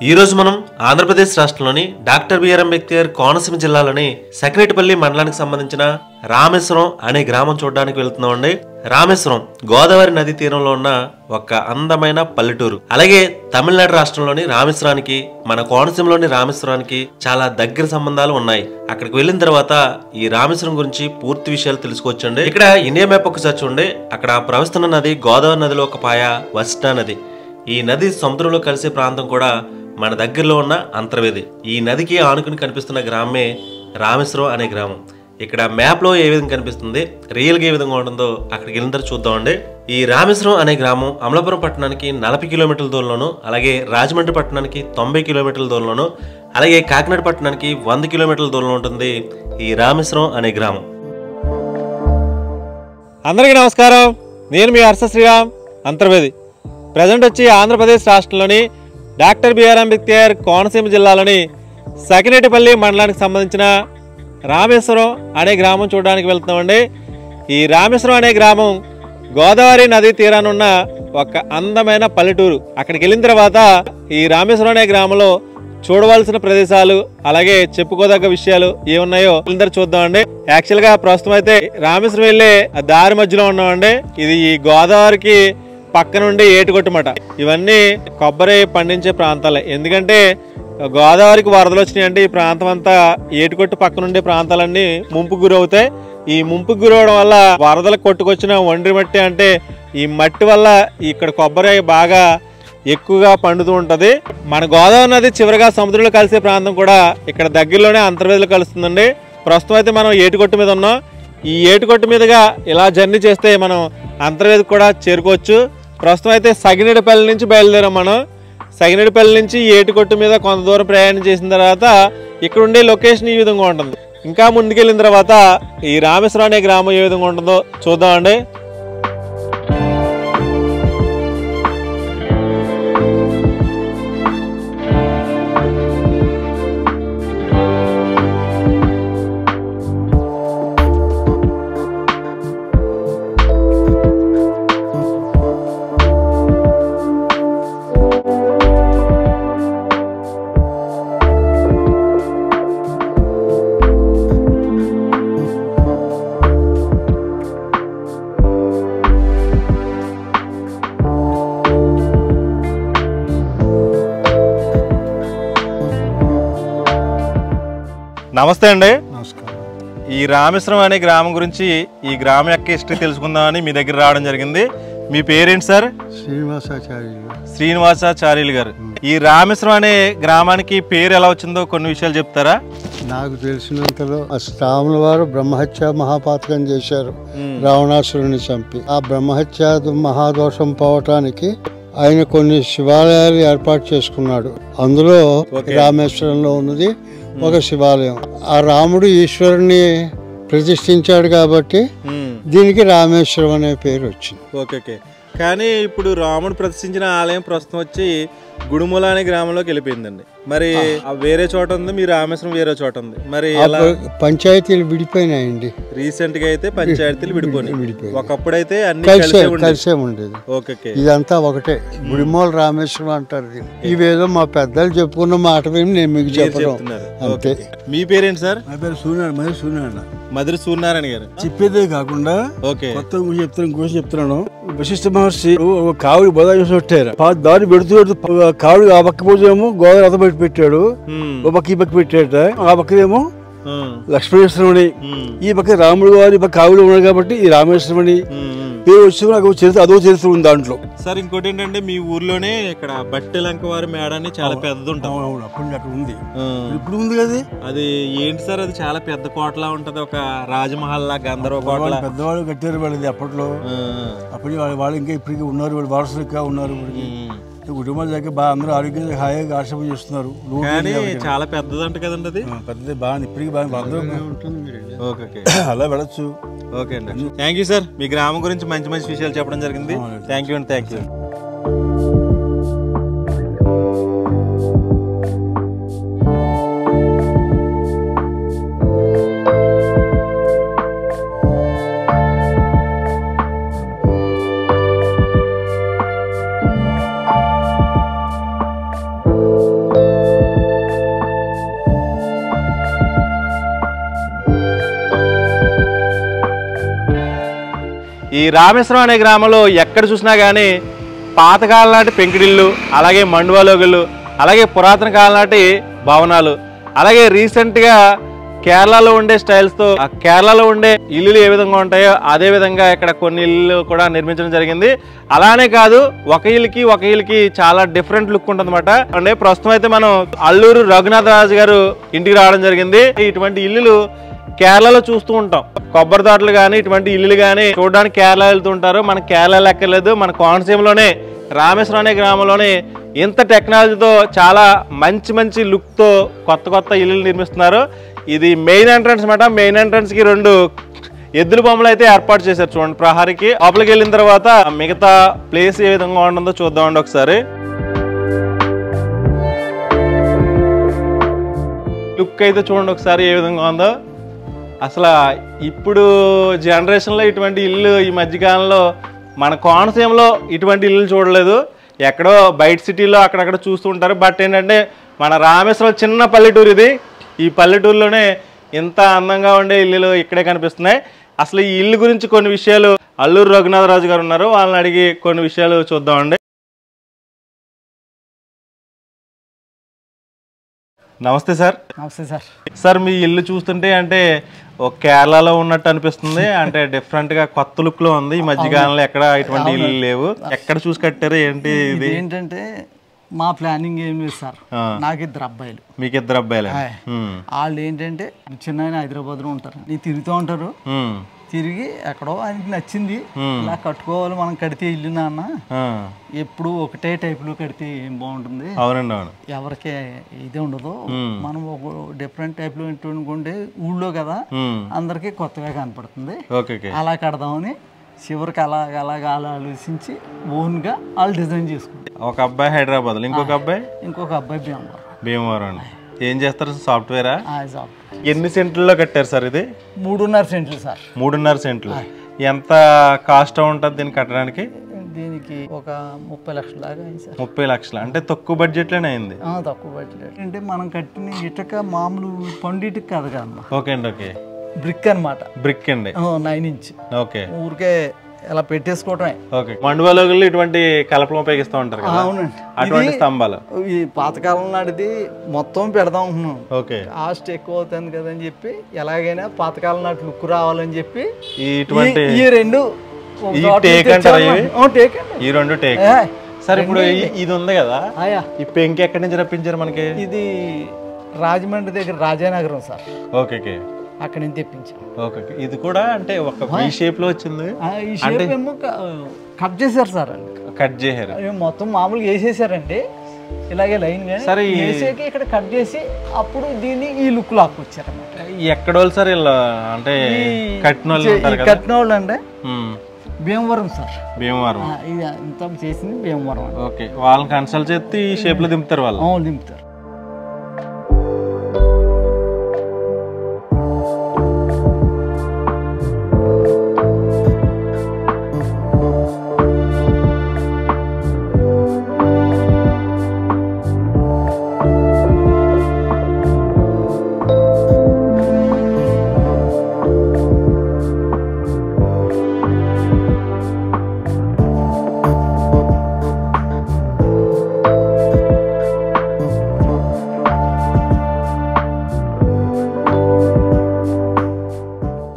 ఈ రోజు మనం ఆంధ్రప్రదేశ్ రాష్ట్రంలోని డాక్టర్ బిఆర్ అంబేద్కర్ కోనసీమ జిల్లాలోని సకినేటిపల్లి మండలానికి సంబంధించిన రామేశ్వరం అనే గ్రామం చూడడానికి వెళ్తున్నామండి. రామేశ్వరం గోదావరి నది తీరంలో ఉన్న ఒక అందమైన పల్లెటూరు. అలాగే తమిళనాడు రాష్ట్రంలోని రామేశ్వరానికి మన కోనసీమలోని రామేశ్వరానికి చాలా దగ్గర సంబంధాలు ఉన్నాయి. అక్కడికి వెళ్ళిన తర్వాత ఈ రామేశ్వరం గురించి పూర్తి విషయాలు తెలుసుకోవచ్చండి. ఇక్కడ ఇండియా మ్యాప్ ఒకసారి చూడండి. అక్కడ ప్రవహిస్తున్న నది గోదావరి నదిలో ఒక పాయ వశిష్ఠా నది. ఈ నది సముద్రంలో కలిసే ప్రాంతం కూడా మన దగ్గరలో ఉన్న అంతర్వేది. ఈ నదికి ఆనుకుని కనిపిస్తున్న గ్రామమే రామేశ్వరం అనే గ్రామం. ఇక్కడ మ్యాప్ లో ఏ విధంగా కనిపిస్తుంది, రియల్ గా ఏ విధంగా ఉంటుందో అక్కడికి వెళ్ళిన తర్వాత చూద్దామండి. ఈ రామేశ్వరం అనే గ్రామం అమలాపురం పట్టణానికి 40 కిలోమీటర్ల దూరంలోను, అలాగే రాజమండ్రి పట్టణానికి 90 కిలోమీటర్ల దూరంలోను, అలాగే కాకినాడ పట్టణానికి 100 కిలోమీటర్ల దూరంలో ఉంటుంది ఈ రామేశ్వరం అనే గ్రామం. అందరికీ నమస్కారం. నేను మీ హర్ష శ్రీరామ్ అంతర్వేది. ప్రజెంట్ వచ్చి ఆంధ్రప్రదేశ్ రాష్ట్రంలోని డాక్టర్ బిఆర్ అంబేద్కర్ కోనసీమ జిల్లాలోని సకినేటిపల్లి మండలానికి సంబంధించిన రామేశ్వరం అనే గ్రామం చూడడానికి వెళ్తున్నామండి. ఈ రామేశ్వరం అనే గ్రామం గోదావరి నది తీరానున్న ఒక అందమైన పల్లెటూరు. అక్కడికి వెళ్ళిన తర్వాత ఈ రామేశ్వరం అనే గ్రామంలో చూడవలసిన ప్రదేశాలు, అలాగే చెప్పుకోదగ్గ విషయాలు ఏమున్నాయో అందరూ చూద్దామండి. యాక్చువల్గా ప్రస్తుతం అయితే రామేశ్వరం వెళ్ళే దారి మధ్యలో ఉన్నామండి. ఇది ఈ గోదావరికి పక్క నుండి ఏటుకొట్టుమాట. ఇవన్నీ కొబ్బరి పండించే ప్రాంతాలే. ఎందుకంటే గోదావరికి వరదలు వచ్చినాయి అంటే ఈ ప్రాంతం అంతా ఏటుకొట్టు పక్క నుండి ప్రాంతాలన్నీ ముంపుకు గురవుతాయి. ఈ ముంపుకు గురవడం వల్ల వరదలకు కొట్టుకొచ్చిన ఒండ్రి మట్టి అంటే ఈ మట్టి వల్ల ఇక్కడ కొబ్బరి బాగా ఎక్కువగా పండుతూ ఉంటది. మన గోదావరి నది చివరిగా సముద్రంలో కలిసే ప్రాంతం కూడా ఇక్కడ దగ్గరలోనే అంతర్వేదిలో కలుస్తుందండి. ప్రస్తుతం అయితే మనం ఏటుకొట్టు మీద ఉన్నాం. ఈ ఏటుకొట్టు మీదుగా ఇలా జర్నీ చేస్తే మనం అంతర్వేదికి కూడా చేరుకోవచ్చు. ప్రస్తుతం అయితే సకినేటిపల్లి నుంచి బయలుదేరాం. మనం సకినేటిపల్లి నుంచి ఏటుకొట్టు మీద కొంత దూరం ప్రయాణం చేసిన తర్వాత ఇక్కడ ఉండే లొకేషన్ ఈ విధంగా ఉంటుంది. ఇంకా ముందుకెళ్ళిన తర్వాత ఈ రామేశ్వరం అనే గ్రామం ఏ విధంగా ఉంటుందో చూద్దామండి. నమస్తే అండి. నమస్కారం. ఈ రామేశ్వరం అనే గ్రామం గురించి, ఈ గ్రామం యొక్క హిస్టరీ తెలుసుకుందామని మీ దగ్గర రావడం జరిగింది. మీ పేరేంటి సార్? శ్రీనివాసాచార్యులు గారు. ఈ రామేశ్వరం అనే గ్రామానికి పేరు ఎలా వచ్చిందో కొన్ని విషయాలు చెప్తారా? నాకు తెలిసినంతలో రాముల వారు బ్రహ్మహత్య మహాపాతకం చేశారు, రావణాసురుని చంపి. ఆ బ్రహ్మహత్య మహాదోషం పోవటానికి ఆయన కొన్ని శివాలయాలు ఏర్పాటు చేసుకున్నాడు. అందులో రామేశ్వరంలో ఉన్నది ఒక శివాలయం. ఆ రాముడు ఈశ్వరుని ప్రతిష్ఠించాడు కాబట్టి దీనికి రామేశ్వరం అనే పేరు వచ్చింది. ఓకే. కానీ ఇప్పుడు రాముడు ప్రతిష్ఠించిన ఆలయం ప్రస్తుతం వచ్చి గుడుమూల అనే గ్రామంలోకి వెళ్ళిపోయిందండి. మరి వేరే చోట ఉంది, మీ రామేశ్వరం వేరే చోట ఉంది. మరి పంచాయతీలు విడిపోయినాయండి. రీసెంట్ గా అయితే పంచాయతీలు విడిపోయినాయి. ఒకప్పుడు అయితే అన్ని కలిసే ఉండేది. ఓకే. ఇదంతా ఒకటే, గుడిమూల రామేశ్వరం అంటారు. ఇవేదో మా పెద్దలు చెప్పుకున్న మాట విని నేను మీకు చెప్తున్నాను అంతే. మీ పేరేంటి సార్? నా పేరు సూర్యనారాయణ. మధుర సూర్యనారాయణ గారు. చెప్పేదే కాకుండా ఓకే కొత్త చెప్తున్నాను. వశిష్ఠ మహర్షి కావుడి బోధాన్ని పెట్టారు. దారి పెడుతూ కావుడి ఆ పక్క పూజేమో గోదావరి అత పెట్టాడు, ఓ పక్క ఈ పక్క పెట్టాట. ఆ పక్కదేమో లక్ష్మణేశ్వరమణి, ఈ పక్క రాముడు గారు, ఈ పక్క కావుడు ఉన్నాడు కాబట్టి ఈ రామేశ్వరమణి పేరు వచ్చి నాకు చరిత్ర, అదో చరిత్ర ఉంది దాంట్లో. సార్ ఇంకోటి ఏంటంటే మీ ఊర్లోనే ఇక్కడ బట్టెలంక వారి మేడ అని చాలా పెద్దది ఉంటుంది. అప్పుడు అక్కడ ఉంది, ఇప్పుడు ఉంది కదా. అది ఏంటి సార్? అది చాలా పెద్ద కోటలా ఉంటది, ఒక రాజమహల్ లా, గంధర్వ కోట. పెద్దవాళ్ళు కట్టారు వాళ్ళది అప్పట్లో. అప్పుడు వాళ్ళు ఇంకా ఇప్పటికీ ఉన్నారు, వాళ్ళు వారసులుగా ఉన్నారు. కుటుంబాల దగ్గర బాగా అందరూ ఆరోగ్యంగా హాయిగా ఆశ్రమం చేస్తున్నారు. చాలా పెద్దదంట కదండి అది. పెద్దది బాగా ఇప్పటికీ బాగా అలా వెళ్ళచ్చు. ఓకే అండి, థ్యాంక్ యూ సార్. మీ గ్రామం గురించి మంచి మంచి విషయాలు చెప్పడం జరిగింది. థ్యాంక్ యూ అండి. ఈ రామేశ్వరం అనే గ్రామంలో ఎక్కడ చూసినా కానీ పాతకాలం నాటి పెంకుడిళ్ళు, అలాగే మండువాలోగులు, అలాగే పురాతన కాలం నాటి భవనాలు, అలాగే రీసెంట్గా కేరళలో ఉండే స్టైల్స్తో ఆ కేరళలో ఉండే ఇల్లులు ఏ విధంగా ఉంటాయో అదే విధంగా ఇక్కడ కొన్ని ఇల్లు కూడా నిర్మించడం జరిగింది. అలానే కాదు, ఒక ఇల్లుకి చాలా డిఫరెంట్ లుక్ ఉంటుందన్నమాట. అంటే ప్రస్తుతం అయితే మనం అల్లూరు రఘునాథరాజు గారు ఇంటికి రావడం జరిగింది. ఇటువంటి ఇల్లులు కేరళలో చూస్తూ ఉంటాం. కొబ్బరి తోటలు కానీ ఇటువంటి ఇల్లులు కానీ చూడడానికి కేరళ వెళ్తూ ఉంటారు. మన కేరళ లెక్కలేదు, మన కోనసీమలోనే రామేశ్వరం అనే గ్రామంలోనే ఇంత టెక్నాలజీతో చాలా మంచి లుక్తో కొత్త ఇల్లులు నిర్మిస్తున్నారు. ఇది మెయిన్ ఎంట్రన్స్ మాట. మెయిన్ ఎంట్రన్స్ కి 2 ఎద్దుల బొమ్మలు అయితే ఏర్పాటు చేశారు చూడండి ప్రహారీకి. లోపలికి వెళ్ళిన తర్వాత మిగతా ప్లేస్ ఏ విధంగా ఉంటుందో చూద్దామండి ఒకసారి. లుక్ అయితే చూడండి ఒకసారి ఏ విధంగా ఉందో. అసలు ఇప్పుడు జనరేషన్లో ఇటువంటి ఇల్లు ఈ మధ్యకాలంలో మన కోనసీమలో ఇటువంటి ఇల్లు చూడలేదు. ఎక్కడో బయట సిటీలో అక్కడక్కడ చూస్తూ ఉంటారు. బట్ ఏంటంటే మన రామేశ్వరం చిన్న పల్లెటూరు ఇది. ఈ పల్లెటూరులోనే ఎంత అందంగా ఉండే ఇల్లులు ఇక్కడే కనిపిస్తున్నాయి. అసలు ఈ ఇల్లు గురించి కొన్ని విషయాలు అల్లూరు రఘునాథరాజు గారు ఉన్నారు, వాళ్ళని అడిగి కొన్ని విషయాలు చూద్దామండి. నమస్తే సార్. నమస్తే సార్. సార్ మీ ఇల్లు చూస్తుంటే అంటే ఒక కేరళలో ఉన్నట్టు అనిపిస్తుంది. అంటే డిఫరెంట్ గా కొత్త లుక్ లో ఉంది. ఈ మధ్యకాలంలో ఎక్కడ ఇటువంటి ఇల్లు లేవు. ఎక్కడ చూసి కట్టారు ఏంటి ఇది? ఏంటంటే మా ప్లానింగ్ ఏం లేదు సార్. నాకు 2 అబ్బాయిలు. మీకు 2 అబ్బాయిలు? వాళ్ళు ఏంటంటే చిన్న హైదరాబాద్ లో ఉంటారు, నీ తిరుగుతూ ఉంటారు. తిరిగి ఎక్కడో ఆయనకి నచ్చింది, ఇలా కట్టుకోవాలి మనం కడితే ఇల్లు నాన్న, ఎప్పుడు ఒకటే టైప్ లో కడితే ఏం బాగుంటుంది, అవునండి అవును, ఎవరికి ఇదే ఉండదు, మనం ఒక డిఫరెంట్ టైప్ లో ఉండే ఊళ్ళో కదా అందరికి కొత్తగా కనపడుతుంది, అలా కడదామని చివరికి అలాగ ఆలోచించి ఓన్ గా వాళ్ళు డిజైన్ చేసుకుంటారు. ఒక అబ్బాయి హైదరాబాద్, ఇంకొక అబ్బాయి భీమవరం అండి. ఏం చేస్తారు? సాఫ్ట్వేరా? ఎన్ని సెంట్లలో కట్టారు సార్ ఇది? 3.5 సెంట్లు సార్. 3.5 సెంట్లు. ఎంత కాస్ట్ ఉంటుంది దీన్ని కట్టడానికి? దీనికి ఒక 30 లక్షల దాకా అయింది సార్. 30 లక్షలు అంటే తక్కువ బడ్జెట్ లోనే అయింది. తక్కువ బడ్జెట్ అంటే మనం కట్టిన ఇటుక మామూలు పండిటికి కాదు కదమ్మా. ఓకే అండి. ఓకే, బ్రిక్ అనమాట. బ్రిక్ అండి, 9 ఇంచ్. ఓకే, ఊరికే ఎలా పెట్టేసుకోవటమే. ఓకే. మండువాలోగులు ఇటువంటి కలపలు ఉపయోగిస్తూ ఉంటారు కదా. అవునండి. అటువంటి స్తంభాలు ఈ పాతకాలం నాటిది మొత్తం పెడదాం అనుకున్నాం. ఓకే, కాస్ట్ ఎక్కువ అవుతుంది కదా అని చెప్పి ఎలాగైనా పాతకాలం నాటి లుక్ రావాలని చెప్పి ఇటువంటి ఈ 2 టేక్ అంటారు. ఈ 2 టేక్. సార్ ఇప్పుడు ఇది ఉంది కదా, ఈ పెంకి ఎక్కడి నుంచి రప్పించారు మనకి? ఇది రాజమండ్రి దగ్గర రాజానగరం సార్. ఓకే, అక్కడ నుంచి తెప్పించాం. ఓకే, ఇది కూడా అంటే ఒక వి షేప్ లో వచ్చింది. ఈ షేప్ ఏమో కట్ చేశారు సార్. కట్ చేశారు మొత్తం మామూలుగా వేసేసారండి ఇలాగే లైన్. సరే, ఇక్కడ కట్ చేసి అప్పుడు దీన్ని ఈ లుక్ లాక్ వచ్చారు అన్నమాట. ఎక్కడ వాళ్ళు సార్ ఇలా అంటే కట్టిన వాళ్ళు అంటే భీమవరం సార్. భీమవరం ఇది ఇంత చేసింది భీమవరం. ఓకే, వాళ్ళని కన్సల్ట్ చేస్తే ఈ షేప్ లో దింపుతారు వాళ్ళు. దింపుతారు.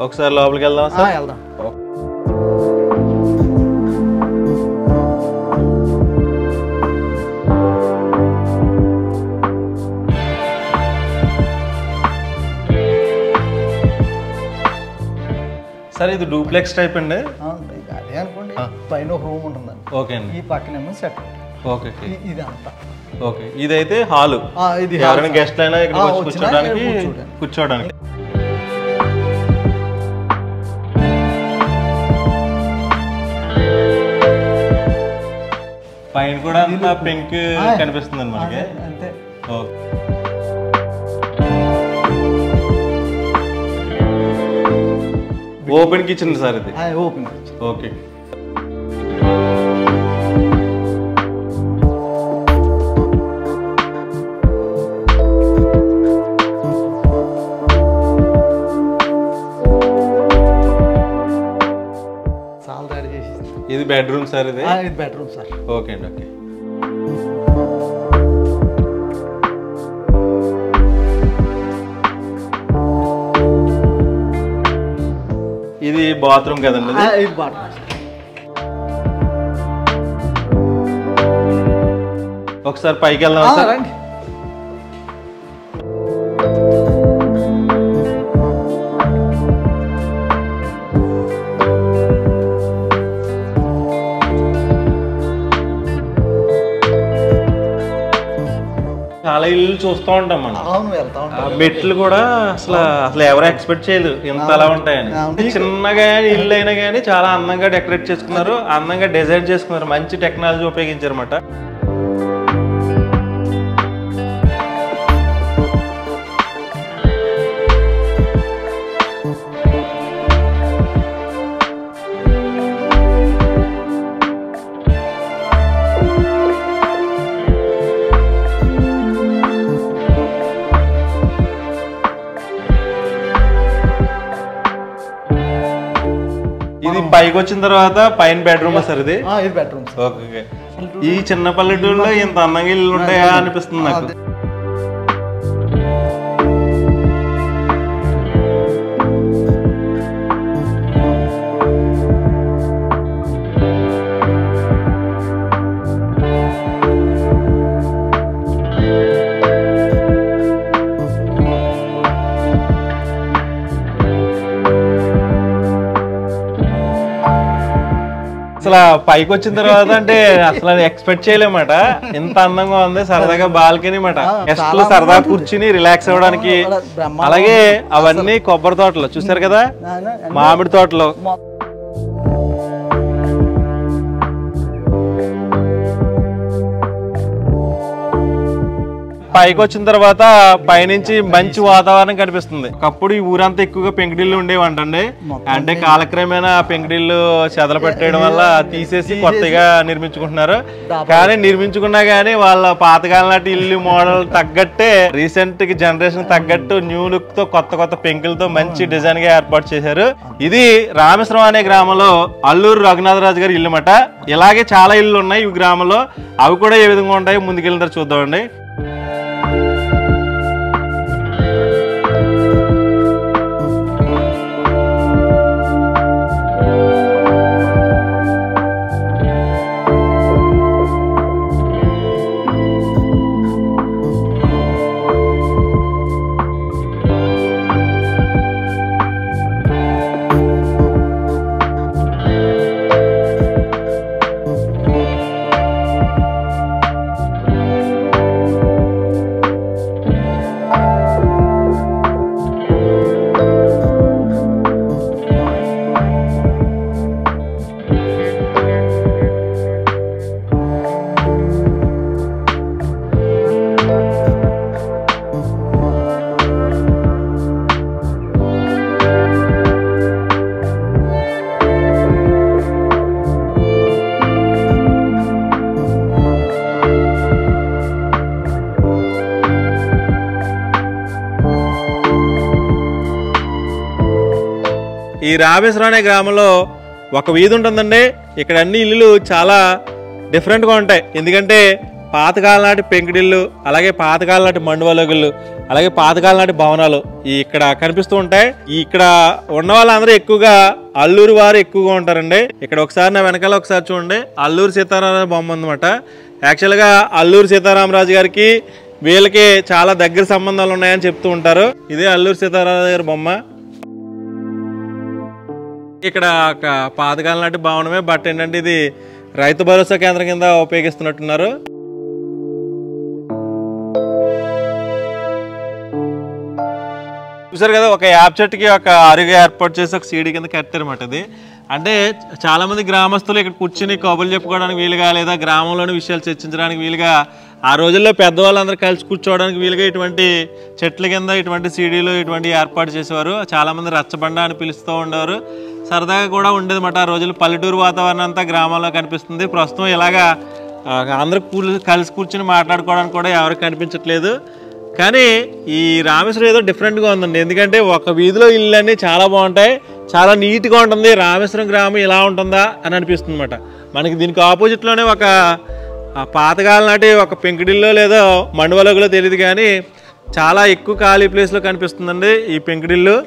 ఒకసారి లోపలికి వెళ్దాం సార్. వెళ్దాం. సార్ ఇది డూప్లెక్స్ టైప్ అండి? అదే అనుకోండి. పైన ఒక రూమ్ ఉంటుందండి. ఓకే అండి. ఈ పక్కనేమో సెట్. ఓకే, ఇదంతా. ఓకే, ఇదైతే హాలు. ఎవరైనా గెస్ట్ అయినా ఇక్కడ కూర్చోడానికి. పైన కూడా అంతా పింక్ కనిపిస్తుంది అండి మనకి. అంతే. ఓపెన్ కిచెన్ సార్ ఇది? Open kitchen. ఓకే. చాలా ఇది బెడ్రూమ్ సార్, ఇది ఇది బెడ్రూమ్ సార్. ఓకే అండి, ఓకే. ఇది బాత్రూమ్ కదండి, ఇది బాత్రూమ్. ఒకసారి పైకి వెళ్దాం సార్. రండి. చాలా ఇల్లు చూస్తూ ఉంటాం మనం. అవును, వెళ్తా ఉంటాం. మెట్లు కూడా అసలు ఎవరు ఎక్స్పెక్ట్ చేయలేదు ఇంత అలా ఉంటాయని. చిన్నగా ఇల్లు అయినా కానీ చాలా అందంగా డెకరేట్ చేసుకున్నారు, అందంగా డిజైన్ చేసుకున్నారు, మంచి టెక్నాలజీ ఉపయోగించారు అన్నమాట. ఇది పైకి వచ్చిన తర్వాత పైన బెడ్రూమ్ సార్, ఇది ఇది బెడ్రూమ్. ఓకే. ఈ చిన్న పల్లెటూరులో ఇంత అందంగా ఇల్లు ఉంటాయా అనిపిస్తుంది నాకు. అసలు పైకి వచ్చిన తర్వాత అంటే అసలు ఎక్స్పెక్ట్ చేయలేమాట, ఇంత అందంగా ఉంది. సరదాగా బాల్కనీ మాట, గెస్ట్లు సరదా కూర్చుని రిలాక్స్ అవ్వడానికి. అలాగే అవన్నీ కొబ్బరి తోటలు చూసారు కదా, మామిడి తోటలు. పైకి వచ్చిన తర్వాత పైనుంచి మంచి వాతావరణం కనిపిస్తుంది. ఒకప్పుడు ఈ ఊరంతా ఎక్కువగా పెంకుటిల్లు ఉండేవంటండి. అంటే కాలక్రమేణా పెంకుటిల్లు చెదలు పెట్టడం వల్ల తీసేసి కొత్తగా నిర్మించుకుంటున్నారు. కానీ నిర్మించుకున్నా గానీ వాళ్ళ పాతకాలం నాటి ఇల్లు మోడల్ తగ్గట్టే రీసెంట్ జనరేషన్ తగ్గట్టు న్యూ లుక్ తో కొత్త కొత్త పెంకులతో మంచి డిజైన్ గా ఏర్పాటు చేశారు. ఇది రామేశ్వరం అనే గ్రామంలో అల్లూరు రఘునాథరాజు గారి ఇల్లు మాట. ఇలాగే చాలా ఇల్లు ఉన్నాయి ఈ గ్రామంలో. అవి కూడా ఏ విధంగా ఉంటాయో ముందుకెళ్ళిన చూద్దామండి. ఈ రామేశ్వరం అనే గ్రామంలో ఒక వీధి ఉంటుందండి. ఇక్కడ అన్ని ఇల్లులు చాలా డిఫరెంట్గా ఉంటాయి. ఎందుకంటే పాతకాలం నాటి పెంకుడిల్లు, అలాగే పాతకాలం నాటి మండువలగుళ్ళు, అలాగే పాతకాలం నాటి భవనాలు ఇక్కడ కనిపిస్తూ ఉంటాయి. ఇక్కడ ఉన్న వాళ్ళందరూ ఎక్కువగా అల్లూరు వారు ఎక్కువగా ఉంటారండి. ఇక్కడ ఒకసారి నా వెనకాల ఒకసారి చూడండి, అల్లూరు సీతారామరాజు బొమ్మ అన్నమాట. యాక్చువల్గా అల్లూరు సీతారామరాజు గారికి వీళ్ళకి చాలా దగ్గర సంబంధాలు ఉన్నాయని చెప్తూ ఉంటారు. ఇదే అల్లూరు సీతారామరాజు గారి బొమ్మ. ఇక్కడ ఒక పాతకాలం నాటి భవనమే, బట్ ఏంటంటే ఇది రైతు భరోసా కేంద్రం కింద ఉపయోగిస్తున్నట్టున్నారు. చూసారు కదా, ఒక యాప్ చెట్టుకి ఒక అరుగు ఏర్పాటు చేసి ఒక సీడీ కింద కట్టారన్నమాట. ఇది అంటే చాలా మంది గ్రామస్తులు ఇక్కడ కూర్చుని కబుర్లు చెప్పుకోవడానికి వీలుగా, లేదా గ్రామంలోని విషయాలు చర్చించడానికి వీలుగా, ఆ రోజుల్లో పెద్దవాళ్ళందరూ కలిసి కూర్చోవడానికి వీలుగా ఇటువంటి చెట్ల కింద ఇటువంటి సీడీలు ఇటువంటి ఏర్పాటు చేసేవారు. చాలామంది రచ్చబండ అని పిలుస్తూ ఉండేవారు. సరదాగా కూడా ఉండేది మాట. ఆ రోజుల్లో పల్లెటూరు వాతావరణం అంతా గ్రామంలో కనిపిస్తుంది. ప్రస్తుతం ఇలాగా అందరూ కలిసి కూర్చుని మాట్లాడుకోవడానికి కూడా ఎవరికి కనిపించట్లేదు. కానీ ఈ రామేశ్వరం ఏదో డిఫరెంట్గా ఉందండి. ఎందుకంటే ఒక వీధిలో ఇల్లు అన్నీ చాలా బాగుంటాయి, చాలా నీట్గా ఉంటుంది. రామేశ్వరం గ్రామం ఇలా ఉంటుందా అని అనిపిస్తుంది అనమాట. మనకి దీనికి ఆపోజిట్లోనే ఒక పాతకాలం నాటి ఒక పెంకుడిల్లో లేదో మండువలగులో తెలియదు కానీ చాలా ఎక్కువ ఖాళీ ప్లేస్లో కనిపిస్తుందండి ఈ పెంకుడిల్లు.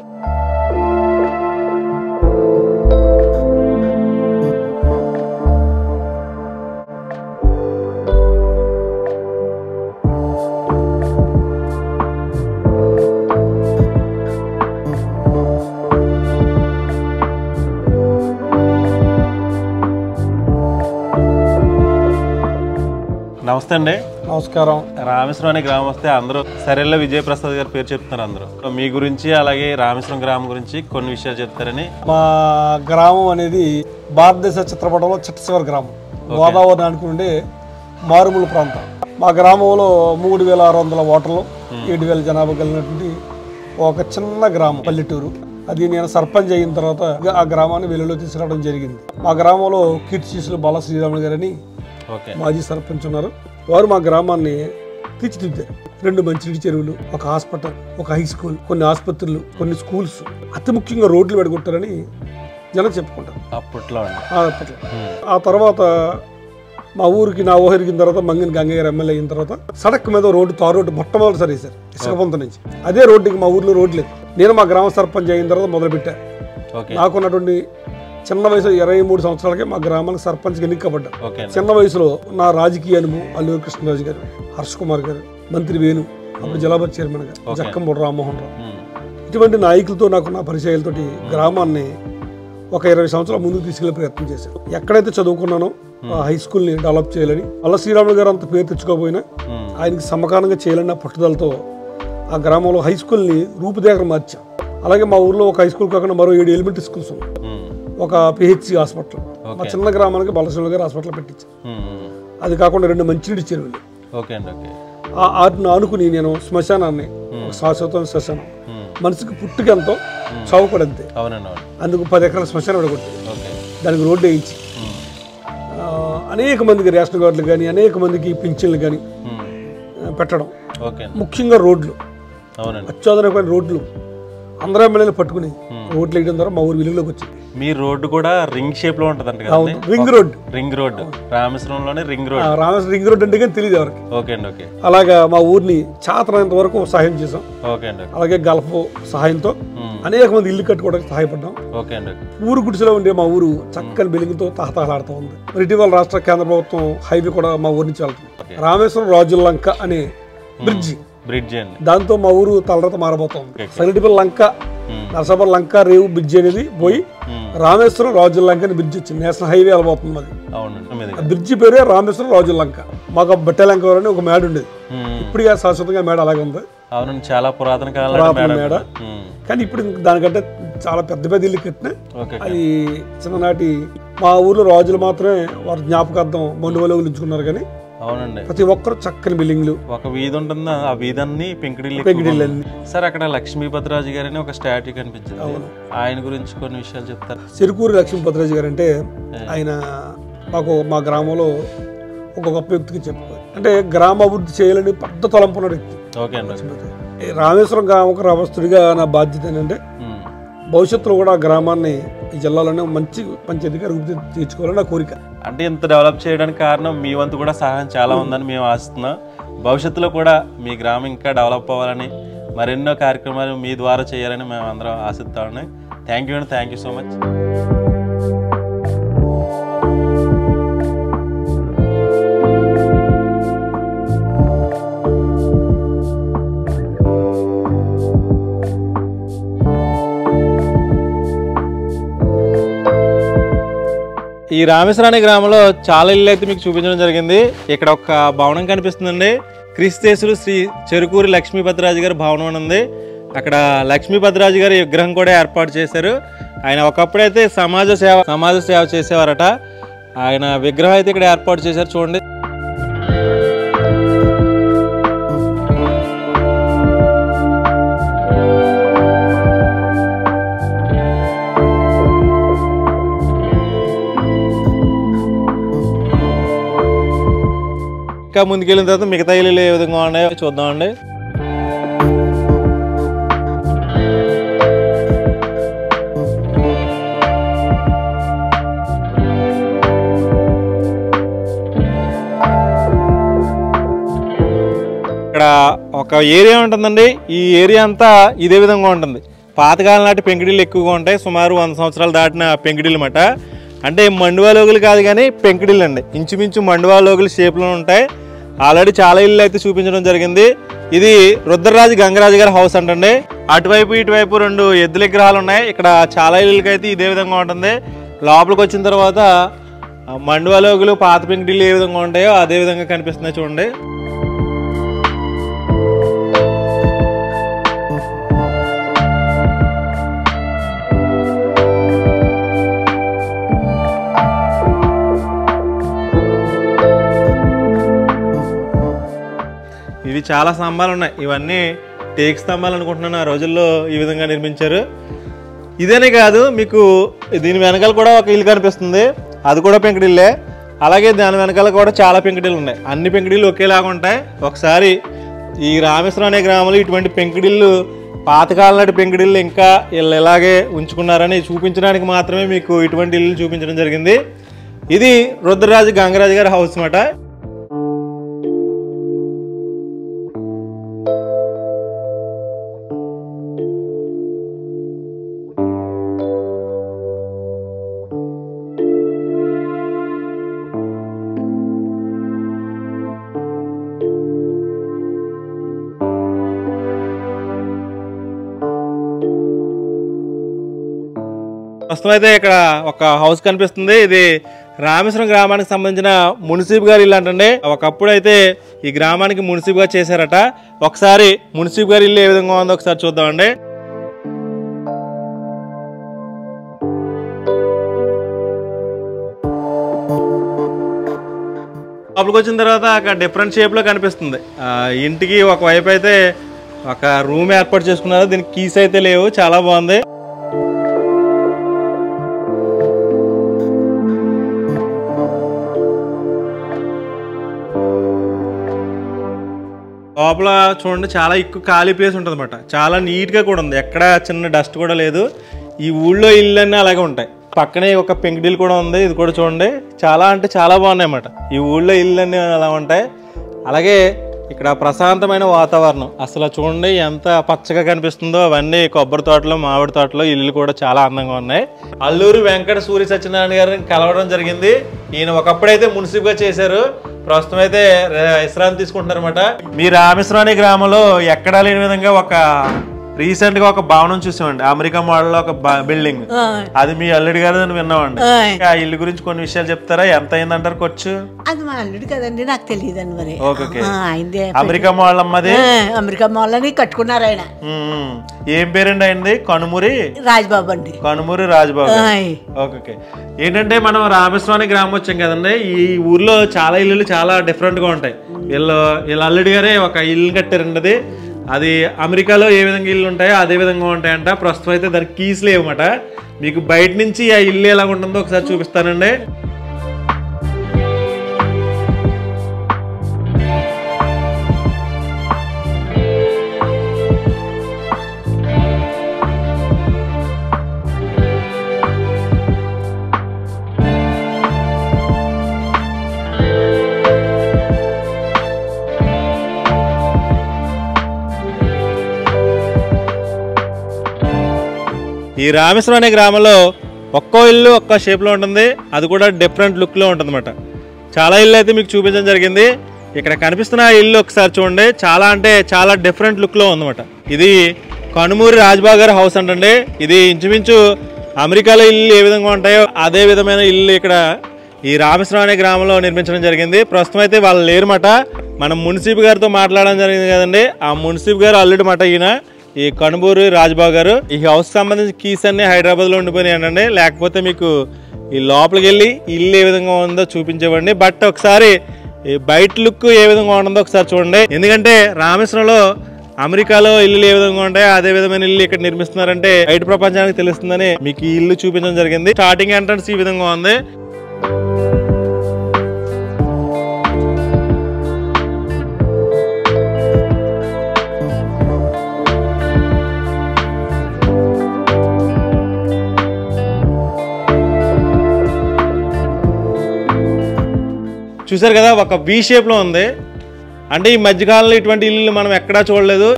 నమస్తే అండి. నమస్కారం. రామేశ్వరం అనే గ్రామం వస్తే అందరూ సరేళ్ళ విజయప్రసాద్ గారి పేరు చెప్తున్నారు అందరూ. మీ గురించి అలాగే రామేశ్వరం గ్రామం గురించి కొన్ని విషయాలు చెప్తారని. మా గ్రామం అనేది భారతదేశ చిత్రపటంలో చిట్టచివరి గ్రామం, గోదావరి అనుకుంటే మారుమూల ప్రాంతం. మా గ్రామంలో 3600 ఓటర్లు, 7000 జనాభా కలిగినటువంటి ఒక చిన్న గ్రామం, పల్లెటూరు. అది నేను సర్పంచ్ అయిన తర్వాత ఆ గ్రామాన్ని వెలుగులో తీసుకురావడం జరిగింది. మా గ్రామంలో కీర్తిశేషులు బాల శ్రీరాములు గారని మాజీ సర్పంచ్ ఉన్నారు. వారు మా గ్రామాన్ని తీర్చిదిద్దారు. 2 మంచినీటి చెరువులు, ఒక హాస్పిటల్, ఒక హై స్కూల్, కొన్ని ఆసుపత్రులు, కొన్ని స్కూల్స్, అతి ముఖ్యంగా రోడ్లు పెడగొట్టారని జనం చెప్పుకుంటారు అప్పట్లో. ఆ తర్వాత మా ఊరికి నా ఊహరిగిన తర్వాత మంగిన గంగయ్య ఎమ్మెల్యే అయిన తర్వాత సడక్ మీద రోడ్డు, తారు రోడ్డు మొట్టమొదటిసారి వేశారు ఇసుకపొంత నుంచి. అదే రోడ్డుకి మా ఊర్లో రోడ్డు లేదు. నేను మా గ్రామ సర్పంచ్ అయిన తర్వాత మొదలుపెట్టాను. నాకున్నటువంటి చిన్న వయసు 23 సంవత్సరాలకే మా గ్రామానికి సర్పంచ్గా ఎన్నికబడ్డా. చిన్న వయసులో నా రాజకీయ అనుభవం అల్లూరి కృష్ణరాజు గారు, హర్ష్ కుమార్ గారు, మంత్రి వేణు, అప్పుడు జిల్లాబర్ చైర్మన్ గారు, జక్కంపూడి రామ్మోహన్ రావు, ఇటువంటి నాయకులతో నాకు నా పరిచయాలతోటి గ్రామాన్ని ఒక 20 సంవత్సరాల ముందుకు తీసుకెళ్లే ప్రయత్నం చేశాను. ఎక్కడైతే చదువుకున్నానో ఆ హై స్కూల్ని డెవలప్ చేయాలని, అల్ల శ్రీరాములు గారు అంత పేరు తెచ్చుకోకపోయినా ఆయనకి సమకాలంగా చేయాలన్న పట్టుదలతో ఆ గ్రామంలో హై స్కూల్ని రూపురేఖలు మార్చాం. అలాగే మా ఊర్లో ఒక హై స్కూల్ కాకుండా మరో 7 ఎలిమెంటరీ స్కూల్స్ ఉన్నాయి, ఒక పిహెచ్సి హాస్పిటల్, మా చిన్న గ్రామానికి బాలశ్రీరాములు గారు హాస్పిటల్ పెట్టించాను. అది కాకుండా 2 మంచినీటి చెరువులు. వాటిని ఆనుకుని నేను శ్మశానాన్ని, శాశ్వత శ్మశానం, మనిషికి పుట్టుకెంతో చౌకడంతే, అందుకు 10 ఎకరాల శ్మశానం విడగొట్టి దానికి రోడ్డు వేయించి అనేక మందికి రేషన్ కార్డులు కానీ, అనేక మందికి పింఛన్లు కానీ పెట్టడం. ముఖ్యంగా రోడ్లు, అత్యాధునికమైన రోడ్లు అందరూ ఎమ్మెల్యేలు పట్టుకుని రోడ్లు వేయడం ద్వారా మా ఊరు వెలుగులోకి వచ్చింది. మీ రోడ్డు కూడా రింగ్ షేప్ లో ఉంటదంట కదా? Ring road. రింగ్ రోడ్ రామేశ్వరంలోనే ring road. Rameswaram ring road అంటే కానీ తెలియదు ఎవరికి. ఓకే అండి. ఓకే. అలాగా మా ఊరిని చాతనంత వరకు సహాయం చేసాం. ఓకే అండి. అలాగే గల్ఫ్ సహాయంతో అనేక మంది ఇల్లు కట్టుకోవడానికి సహాయపడ్డాం. ఓకే అండి. ఊరు గుడిసెలో ఉండే మా ఊరు చక్కని బిల్డింగ్తో తహతహలాడుతూ ఉంది. ఇటీవల రాష్ట్ర కేంద్ర ప్రభుత్వం హైవే కూడా మా ఊరి నుంచి వెళ్తుంది. రామేశ్వరం రాజుల లంక అనే బ్రిడ్జి, దాంతో మా ఊరు తలరాత మారబోతోంది. సరిటిపల్లి లంక, నరసాపురం లంక రేవు బ్రిడ్జి అనేది పోయి రామేశ్వరం రాజుల లంక అని బ్రిడ్జి వచ్చింది. నేషనల్ హైవే వెళ్ళబోతుంది. అది ఆ బ్రిడ్జి పేరే రామేశ్వరం రాజుల లంక. మాకు బట్ట లంక అని ఒక మేడ ఉండేది, ఇప్పుడు శాశ్వతంగా మేడ అలాగే ఉంది. చాలా పురాతన మేడ. కానీ ఇప్పుడు దానికంటే చాలా పెద్ద పెద్ద ఇల్లు కట్టినా అది చిన్ననాటి మా ఊర్లో రాజులు మాత్రమే వారి జ్ఞాపకార్థం మండువలో ఉంచుకున్నారు. కానీ అవునండి, ప్రతి ఒక్కరు చక్కని బిల్డింగ్లు. ఒక వీధి ఉంటుంది, ఆ వీధి అన్ని పెంకుడిల్లు. సార్, అక్కడ లక్ష్మీపతిరాజు గారని ఒక స్టాట్యూ కనిపించింది, ఆయన గురించి కొన్ని విషయాలు చెప్తారు. చెరుకూరి లక్ష్మీపతిరాజు గారు అంటే ఆయన మాకు మా గ్రామంలో ఒక గొప్ప వ్యక్తికి చెప్పుకోవాలి. అంటే గ్రామ అభివృద్ధి చేయాలని పెద్ద తలంపున్న వ్యక్తి. ఓకే అండి. రామేశ్వరం గ్రామ గ్రామస్తుడిగా నా బాధ్యత ఏంటంటే భవిష్యత్తులో కూడా ఆ గ్రామాన్ని ఈ జిల్లాలోనే మంచి పంచాయతీగా తీర్చుకోవాలని నా కోరిక. అంటే ఇంత డెవలప్ చేయడానికి కారణం మీ వంతు కూడా సహాయం చాలా ఉందని మేము ఆశిస్తున్నాం. భవిష్యత్తులో కూడా మీ గ్రామం ఇంకా డెవలప్ అవ్వాలని, మరెన్నో కార్యక్రమాలు మీ ద్వారా చేయాలని మేము అందరం ఆశిస్తామని. థ్యాంక్ యూ అండి. Thank you so much. ఈ రామేశ్వరం అనే గ్రామంలో చాలా ఇల్లు అయితే మీకు చూపించడం జరిగింది. ఇక్కడ ఒక భవనం కనిపిస్తుందండి, క్రీస్తేశులు శ్రీ చెరుకూరి లక్ష్మీపతిరాజు గారి భవనం ఉంది. అక్కడ లక్ష్మీపతిరాజు గారి విగ్రహం కూడా ఏర్పాటు చేశారు. ఆయన ఒకప్పుడైతే సమాజ సేవ చేసేవారట. ఆయన విగ్రహం అయితే ఇక్కడ ఏర్పాటు చేశారు, చూడండి. ఇంకా ముందుకెళ్ళిన తర్వాత మిగతా ఇల్లు ఏ విధంగా ఉన్నాయో చూద్దామండి. ఒక ఏరియా ఉంటుందండి. ఈ ఏరియా అంతా ఇదే విధంగా ఉంటుంది. పాతకాలం నాటి పెంకుడిళ్ళు ఎక్కువగా ఉంటాయి. సుమారు 100 సంవత్సరాలు దాటిన పెంకుడిళ్ళు అన్నమాట. అంటే మండువాలోగులు కాదు కానీ పెంకుడిళ్ళు అండి. ఇంచుమించు మండువాలోగులు షేప్లో ఉంటాయి. ఆల్రెడీ చాలా ఇల్లు అయితే చూపించడం జరిగింది. ఇది రుద్రరాజు గంగరాజు గారి హౌస్ అంటండి. అటువైపు ఇటువైపు 2 ఎద్దుల విగ్రహాలు ఉన్నాయి. ఇక్కడ చాలా ఇళ్ళకైతే ఇదే విధంగా ఉంటుంది. లోపలికి వచ్చిన తర్వాత మండువాలోగులు పాత పెంకుడిళ్ళు ఏ విధంగా ఉంటాయో అదే విధంగా కనిపిస్తున్నాయి చూడండి. ఇవి చాలా స్తంభాలు ఉన్నాయి. ఇవన్నీ టేక్ స్తంభాలు అనుకుంటున్నాను. ఆ రోజుల్లో ఈ విధంగా నిర్మించారు. ఇదేనే కాదు, మీకు దీని వెనకాల కూడా ఒక ఇల్లు కనిపిస్తుంది. అది కూడా పెంకుడిల్లే. అలాగే దాని వెనకాల కూడా చాలా పెంకుడిల్లు ఉన్నాయి. అన్ని పెంకుడిల్లు ఒకేలాగా ఉంటాయి. ఒకసారి ఈ రామేశ్వరం అనే గ్రామంలో ఇటువంటి పెంకుడిల్లు, పాతకాలం నాటి పెంకుడిల్లు ఇంకా వీళ్ళు ఎలాగే ఉంచుకున్నారని చూపించడానికి మాత్రమే మీకు ఇటువంటి ఇల్లు చూపించడం జరిగింది. ఇది రుద్రరాజు గంగరాజు గారి హౌస్ అన్నమాట. ప్రస్తుతం అయితే ఇక్కడ ఒక హౌస్ కనిపిస్తుంది. ఇది రామేశ్వరం గ్రామానికి సంబంధించిన మున్సిప్ గారి ఇల్లు అంటండి. ఒకప్పుడు అయితే ఈ గ్రామానికి మున్సిప్ గా చేశారట. ఒకసారి మున్సిప్ గారి ఇల్లు ఏ విధంగా ఉందో ఒకసారి చూద్దామండి. లోపలికి వచ్చిన తర్వాత అక్కడ డిఫరెంట్ షేప్ లో కనిపిస్తుంది. ఇంటికి ఒకవైపు అయితే ఒక రూమ్ ఏర్పాటు చేసుకున్నారు. దీనికి కీస్ అయితే లేవు. చాలా బాగుంది. లోపల చూడండి, చాలా ఎక్కువ ఖాళీ ప్లేస్ ఉంటుంది అన్నమాట. చాలా నీట్గా కూడా ఉంది. ఎక్కడ చిన్న డస్ట్ కూడా లేదు. ఈ ఊళ్ళో ఇల్లు అన్నీ అలాగే ఉంటాయి. పక్కనే ఒక పెంకుడిల్లు కూడా ఉంది. ఇది కూడా చూడండి, చాలా అంటే చాలా బాగున్నాయి అన్నమాట. ఈ ఊళ్ళో ఇల్లు అన్నీ అలా ఉంటాయి. అలాగే ఇక్కడ ప్రశాంతమైన వాతావరణం. అసలు చూడండి ఎంత పచ్చగా కనిపిస్తుందో. అవన్నీ కొబ్బరి తోటలు, మామిడి తోటలు, ఇల్లు కూడా చాలా అందంగా ఉన్నాయి. అల్లూరి వెంకట సూర్య సత్యనారాయణ గారిని కలవడం జరిగింది. ఈయన ఒకప్పుడైతే మున్సిప్ గా చేశారు. ప్రస్తుతం అయితే విశ్రాంతి తీసుకుంటున్నారు అనమాట. మీ రామేశ్వరం అనే గ్రామంలో ఎక్కడా లేని విధంగా ఒక రీసెంట్ గా ఒక భవనం చూసామండి. అమెరికా మోడల్ ఒక బిల్డింగ్. అది మీ అల్లుడి గారు అని విన్నామండి. ఆ ఇల్లు గురించి కొన్ని విషయాలు చెప్తారా? ఎంత అయిందంటారు ఖర్చు? అది మా అల్లుడు కదండి, నాకు తెలియదండి. మరి అమెరికా మోడల్ అమ్మది. అమెరికా మోడల్ అని కట్టుకున్నారు ఆయన. ఏం పేరండి ఆయనది? కనుమూరి రాజ్బాబు అండి. కనుమూరి రాజ్బాబు. ఓకే. ఏంటంటే మనం రామేశ్వరం గ్రామం వచ్చాం కదండి. ఈ ఊర్లో చాలా ఇల్లులు చాలా డిఫరెంట్ గా ఉంటాయి. వీళ్ళ అల్లుడి గారే ఒక ఇల్లు కట్టారండి. అది అమెరికాలో ఏ విధంగా ఇల్లు ఉంటాయో అదే విధంగా ఉంటాయంట. ప్రస్తుతం అయితే దానికి కీస్ లేవన్నమాట. మీకు బయట నుంచి ఆ ఇల్లు ఎలా ఉంటుందో ఒకసారి చూపిస్తానండి. ఈ రామేశ్వరం అనే గ్రామంలో ఒక్కో ఇల్లు ఒక్కో షేప్లో ఉంటుంది. అది కూడా డిఫరెంట్ లుక్లో ఉంటుంది అన్నమాట. చాలా ఇల్లు అయితే మీకు చూపించడం జరిగింది. ఇక్కడ కనిపిస్తున్న ఇల్లు ఒకసారి చూడండి, చాలా అంటే చాలా డిఫరెంట్ లుక్లో ఉందన్నమాట. ఇది కనుమూరి రాజ్బాబు గారి హౌస్ అంటండి. ఇది ఇంచుమించు అమెరికాలో ఇల్లు ఏ విధంగా ఉంటాయో అదే విధమైన ఇల్లు ఇక్కడ ఈ రామేశ్వరం అనే గ్రామంలో నిర్మించడం జరిగింది. ప్రస్తుతం అయితే వాళ్ళు లేరన్నమాట. మనం మున్సిప్ గారితో మాట్లాడడం జరిగింది కదండి. ఆ మున్సిప్ గారు అల్లుడు మాట ఈయన, ఈ కనుమూరి రాజ్బాబు గారు. ఈ హౌస్ సంబంధించిన కీస్ అన్ని హైదరాబాద్లో ఉండిపోయినాయి అండి. లేకపోతే మీకు ఈ లోపలికి వెళ్ళి ఇల్లు ఏ విధంగా ఉందో చూపించేవండి. బట్ ఒకసారి బయట లుక్ ఏ విధంగా ఉంటుందో ఒకసారి చూడండి. ఎందుకంటే రామేశ్వరంలో అమెరికాలో ఇల్లు ఏ విధంగా ఉంటాయో అదే విధమైన ఇల్లు ఇక్కడ నిర్మిస్తున్నారంటే బయట ప్రపంచానికి తెలుస్తుందని మీకు ఈ ఇల్లు చూపించడం జరిగింది. స్టార్టింగ్ ఎంట్రన్స్ ఈ విధంగా ఉంది. చూసారు కదా, ఒక వి షేప్లో ఉంది. అంటే ఈ మధ్యకాలంలో ఇటువంటి ఇల్లు మనం ఎక్కడా చూడలేదు.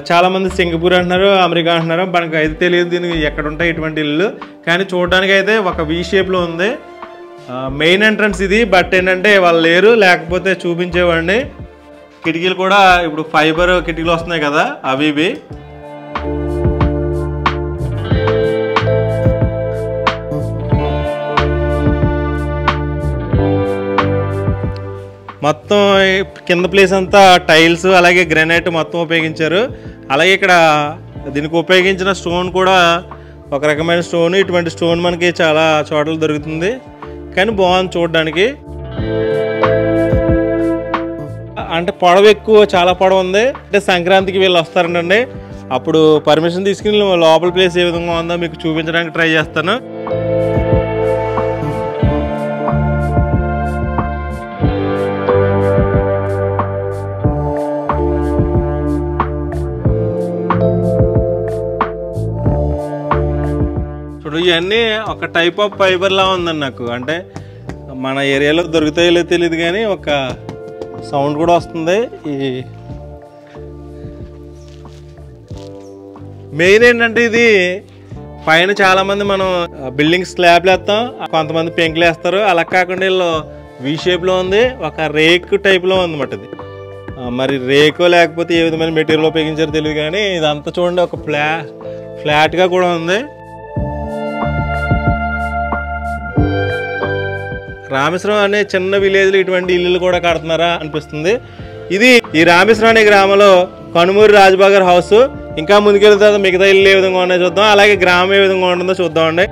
చాలామంది సింగపూర్ అంటున్నారు, అమెరికా అంటున్నారు, మనకు అయితే తెలియదు దీనికి ఎక్కడ ఉంటాయి ఇటువంటి ఇల్లు. కానీ చూడడానికి అయితే ఒక వి షేప్లో ఉంది. మెయిన్ ఎంట్రన్స్ ఇది. బట్ ఏంటంటే వాళ్ళు లేరు, లేకపోతే చూపించేవాడిని. కిటికీలు కూడా ఇప్పుడు ఫైబర్ కిటికీలు వస్తున్నాయి కదా, అవి ఇవి. మొత్తం కింద ప్లేస్ అంతా టైల్స్ అలాగే గ్రానైట్ మొత్తం ఉపయోగించారు. అలాగే ఇక్కడ దీనికి ఉపయోగించిన స్టోన్ కూడా ఒక రకమైన స్టోన్. ఇటువంటి స్టోన్ మనకి చాలా చోట్ల దొరుకుతుంది, కానీ బాగుంది చూడడానికి. అంటే పొడవు ఎక్కువ, చాలా పొడవు ఉంది. అంటే సంక్రాంతికి వీళ్ళు వస్తారండి, అప్పుడు పర్మిషన్ తీసుకుని లోపల ప్లేస్ ఏ విధంగా ఉందో మీకు చూపించడానికి ట్రై చేస్తాను. ఇవన్నీ ఒక టైప్ ఆఫ్ ఫైబర్ లా ఉందండి నాకు. అంటే మన ఏరియాలో దొరుకుతాయో లేదో తెలియదు, కానీ ఒక సౌండ్ కూడా వస్తుంది. ఈ మెయిన్ ఏంటంటే ఇది పైన చాలామంది మనం బిల్డింగ్ స్లాబ్లు వేస్తాం, కొంతమంది పెంకులు వేస్తారు. అలా కాకుండా వీళ్ళు వి షేప్లో ఉంది, ఒక రేక్ టైప్లో ఉంది అన్నమాట ఇది. మరి రేకో లేకపోతే ఏ విధమైన మెటీరియల్ ఉపయోగించారో తెలియదు, కానీ ఇదంతా చూడండి ఒక ఫ్లాట్గా కూడా ఉంది. రామేశ్వరం అనే చిన్న విలేజ్లో ఇటువంటి ఇల్లులు కూడా కడుతున్నారా అనిపిస్తుంది. ఇది ఈ రామేశ్వరం అనే గ్రామంలో కనుమూరి రాజబాగర్ హౌస్. ఇంకా ముందుకెళ్ళిన తర్వాత మిగతా ఇల్లు ఏ విధంగా ఉన్నాయో చూద్దాం, అలాగే గ్రామం ఏ విధంగా ఉంటుందో చూద్దామండి.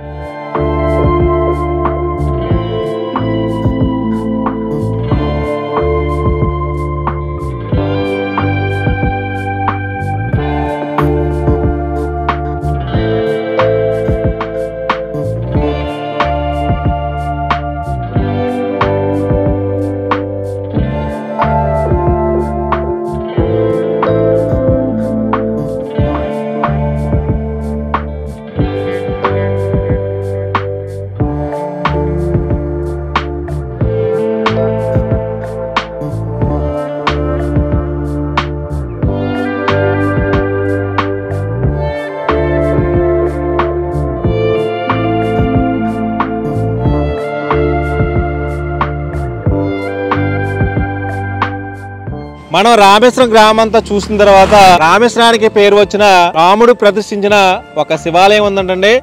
మనం రామేశ్వరం గ్రామం అంతా చూసిన తర్వాత రామేశ్వరానికి పేరు వచ్చిన రాముడు ప్రతిష్ఠించిన ఒక శివాలయం ఉందంటండి.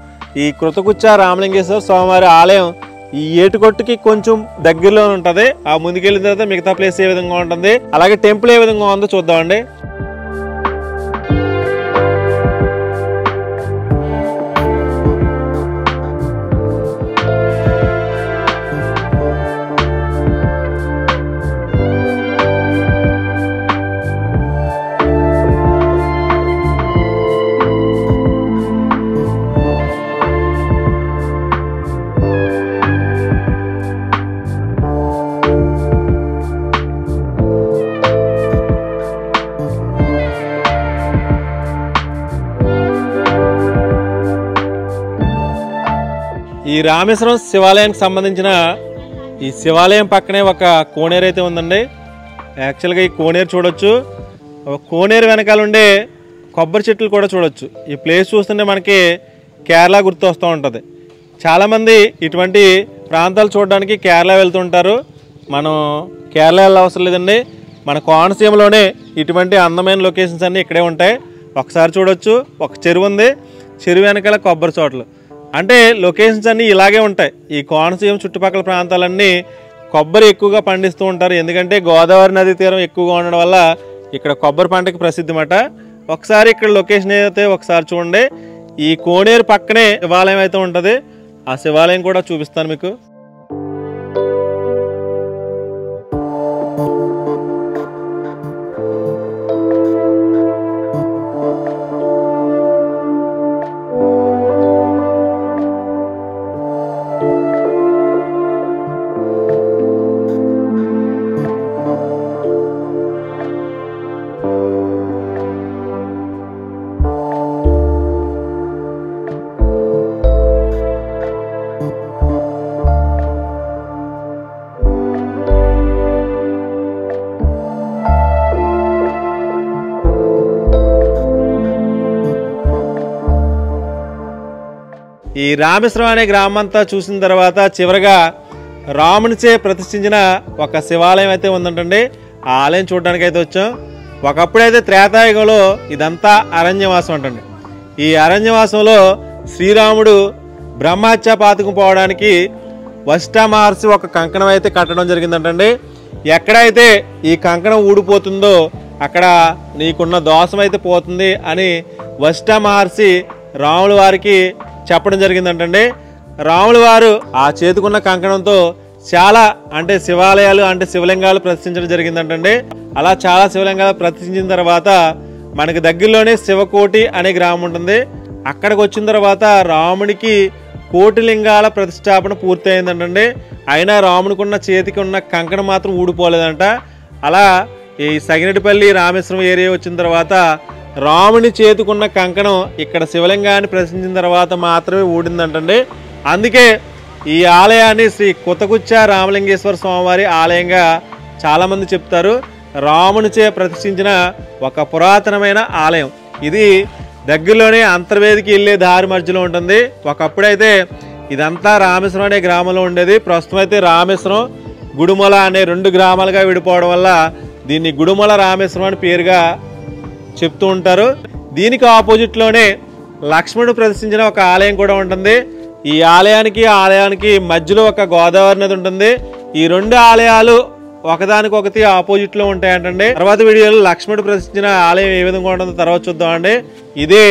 ఈ కృతకుచ్చ రామలింగేశ్వర స్వామివారి ఆలయం ఈ ఏటుకొట్టుకి కొంచెం దగ్గరలో ఉంటది. ఆ ముందుకెళ్ళిన తర్వాత మిగతా ప్లేస్ ఏ విధంగా ఉంటుంది, అలాగే టెంపుల్ ఏ విధంగా ఉందో చూద్దామండి. ఈ రామేశ్వరం శివాలయానికి సంబంధించిన ఈ శివాలయం పక్కనే ఒక కోనేరు అయితే ఉందండి. యాక్చువల్గా ఈ కోనేరు చూడొచ్చు, కోనేరు వెనకాల ఉండే కొబ్బరి చెట్లు కూడా చూడొచ్చు. ఈ ప్లేస్ చూస్తుంటే మనకి కేరళ గుర్తు వస్తూ ఉంటుంది. చాలామంది ఇటువంటి ప్రాంతాలు చూడడానికి కేరళ వెళ్తుంటారు. మనం కేరళ వెళ్ళ అవసరం లేదండి, మన కోనసీమలోనే ఇటువంటి అందమైన లొకేషన్స్ అన్నీ ఇక్కడే ఉంటాయి. ఒకసారి చూడొచ్చు, ఒక చెరువు ఉంది, చెరువు వెనకాల కొబ్బరి తోటలు. అంటే లొకేషన్స్ అన్నీ ఇలాగే ఉంటాయి. ఈ కోనసీమ చుట్టుపక్కల ప్రాంతాలన్నీ కొబ్బరి ఎక్కువగా పండిస్తూ ఉంటారు. ఎందుకంటే గోదావరి నది తీరం ఎక్కువగా ఉండడం వల్ల ఇక్కడ కొబ్బరి పంటకి ప్రసిద్ధి మాట. ఒకసారి ఇక్కడ లొకేషన్ అయితే ఒకసారి చూడండి. ఈ కోనేరు పక్కనే శివాలయం అయితే ఉంటుంది. ఆ శివాలయం కూడా చూపిస్తాను మీకు. ఈ రామేశ్వరం అనే గ్రామం అంతా చూసిన తర్వాత చివరగా రామునిచే ప్రతిష్ఠించిన ఒక శివాలయం అయితే ఉందంటండి. ఆ ఆలయం చూడడానికి అయితే వచ్చాం. ఒకప్పుడైతే త్రేతాయుగంలో ఇదంతా అరణ్యవాసం అంటండి. ఈ అరణ్యవాసంలో శ్రీరాముడు బ్రహ్మహత్య పాతకం పోవడానికి వశిష్ఠ మహర్షి ఒక కంకణం అయితే కట్టడం జరిగిందంటండి. ఎక్కడైతే ఈ కంకణం ఊడిపోతుందో అక్కడ నీకున్న దోషం అయితే పోతుంది అని వశిష్ఠ మహర్షి రాముల వారికి చెప్పడం జరిగిందంటండి. రాముల వారు ఆ చేతుకున్న కంకణంతో చాలా అంటే శివాలయాలు అంటే శివలింగాలు ప్రతిష్ఠించడం జరిగిందంటండి. అలా చాలా శివలింగాలు ప్రతిష్ఠించిన తర్వాత మనకి దగ్గరలోనే శివకోటి అనే గ్రామం ఉంటుంది. అక్కడికి వచ్చిన తర్వాత రాముడికి కోటిలింగాల ప్రతిష్టాపన పూర్తి అయిందంటండి. అయినా రాముడికి ఉన్న చేతికి ఉన్న కంకణం మాత్రం ఊడిపోలేదంట. అలా ఈ సగినటిపల్లి రామేశ్వరం ఏరియా వచ్చిన తర్వాత రాముని చేతుకున్న కంకణం ఇక్కడ శివలింగాన్ని ప్రశ్నించిన తర్వాత మాత్రమే ఊడిందంటండి. అందుకే ఈ ఆలయాన్ని శ్రీ కొత్తగుచ్చ రామలింగేశ్వర స్వామివారి ఆలయంగా చాలామంది చెప్తారు. రామునిచే ప్రతిష్ఠించిన ఒక పురాతనమైన ఆలయం ఇది. దగ్గరలోనే అంతర్వేదికి వెళ్ళే దారి మధ్యలో ఉంటుంది. ఒకప్పుడైతే ఇదంతా రామేశ్వరం అనే గ్రామంలో ఉండేది. ప్రస్తుతం అయితే రామేశ్వరం గుడుమల అనే 2 గ్రామాలుగా విడిపోవడం వల్ల దీన్ని గుడుమల రామేశ్వరం అని పేరుగా చెప్తూ ఉంటారు. దీనికి ఆపోజిట్లోనే లక్ష్మణుడు ప్రదర్శించిన ఒక ఆలయం కూడా ఉంటుంది. ఈ ఆలయానికి మధ్యలో ఒక గోదావరి నది ఉంటుంది. ఈ 2 ఆలయాలు ఒకదానికొకటి ఆపోజిట్లో ఉంటాయంటండి. తర్వాత వీడియోలో లక్ష్మణుడు ప్రదర్శించిన ఆలయం ఏ విధంగా ఉంటుందో తర్వాత చూద్దామండి. ఇదే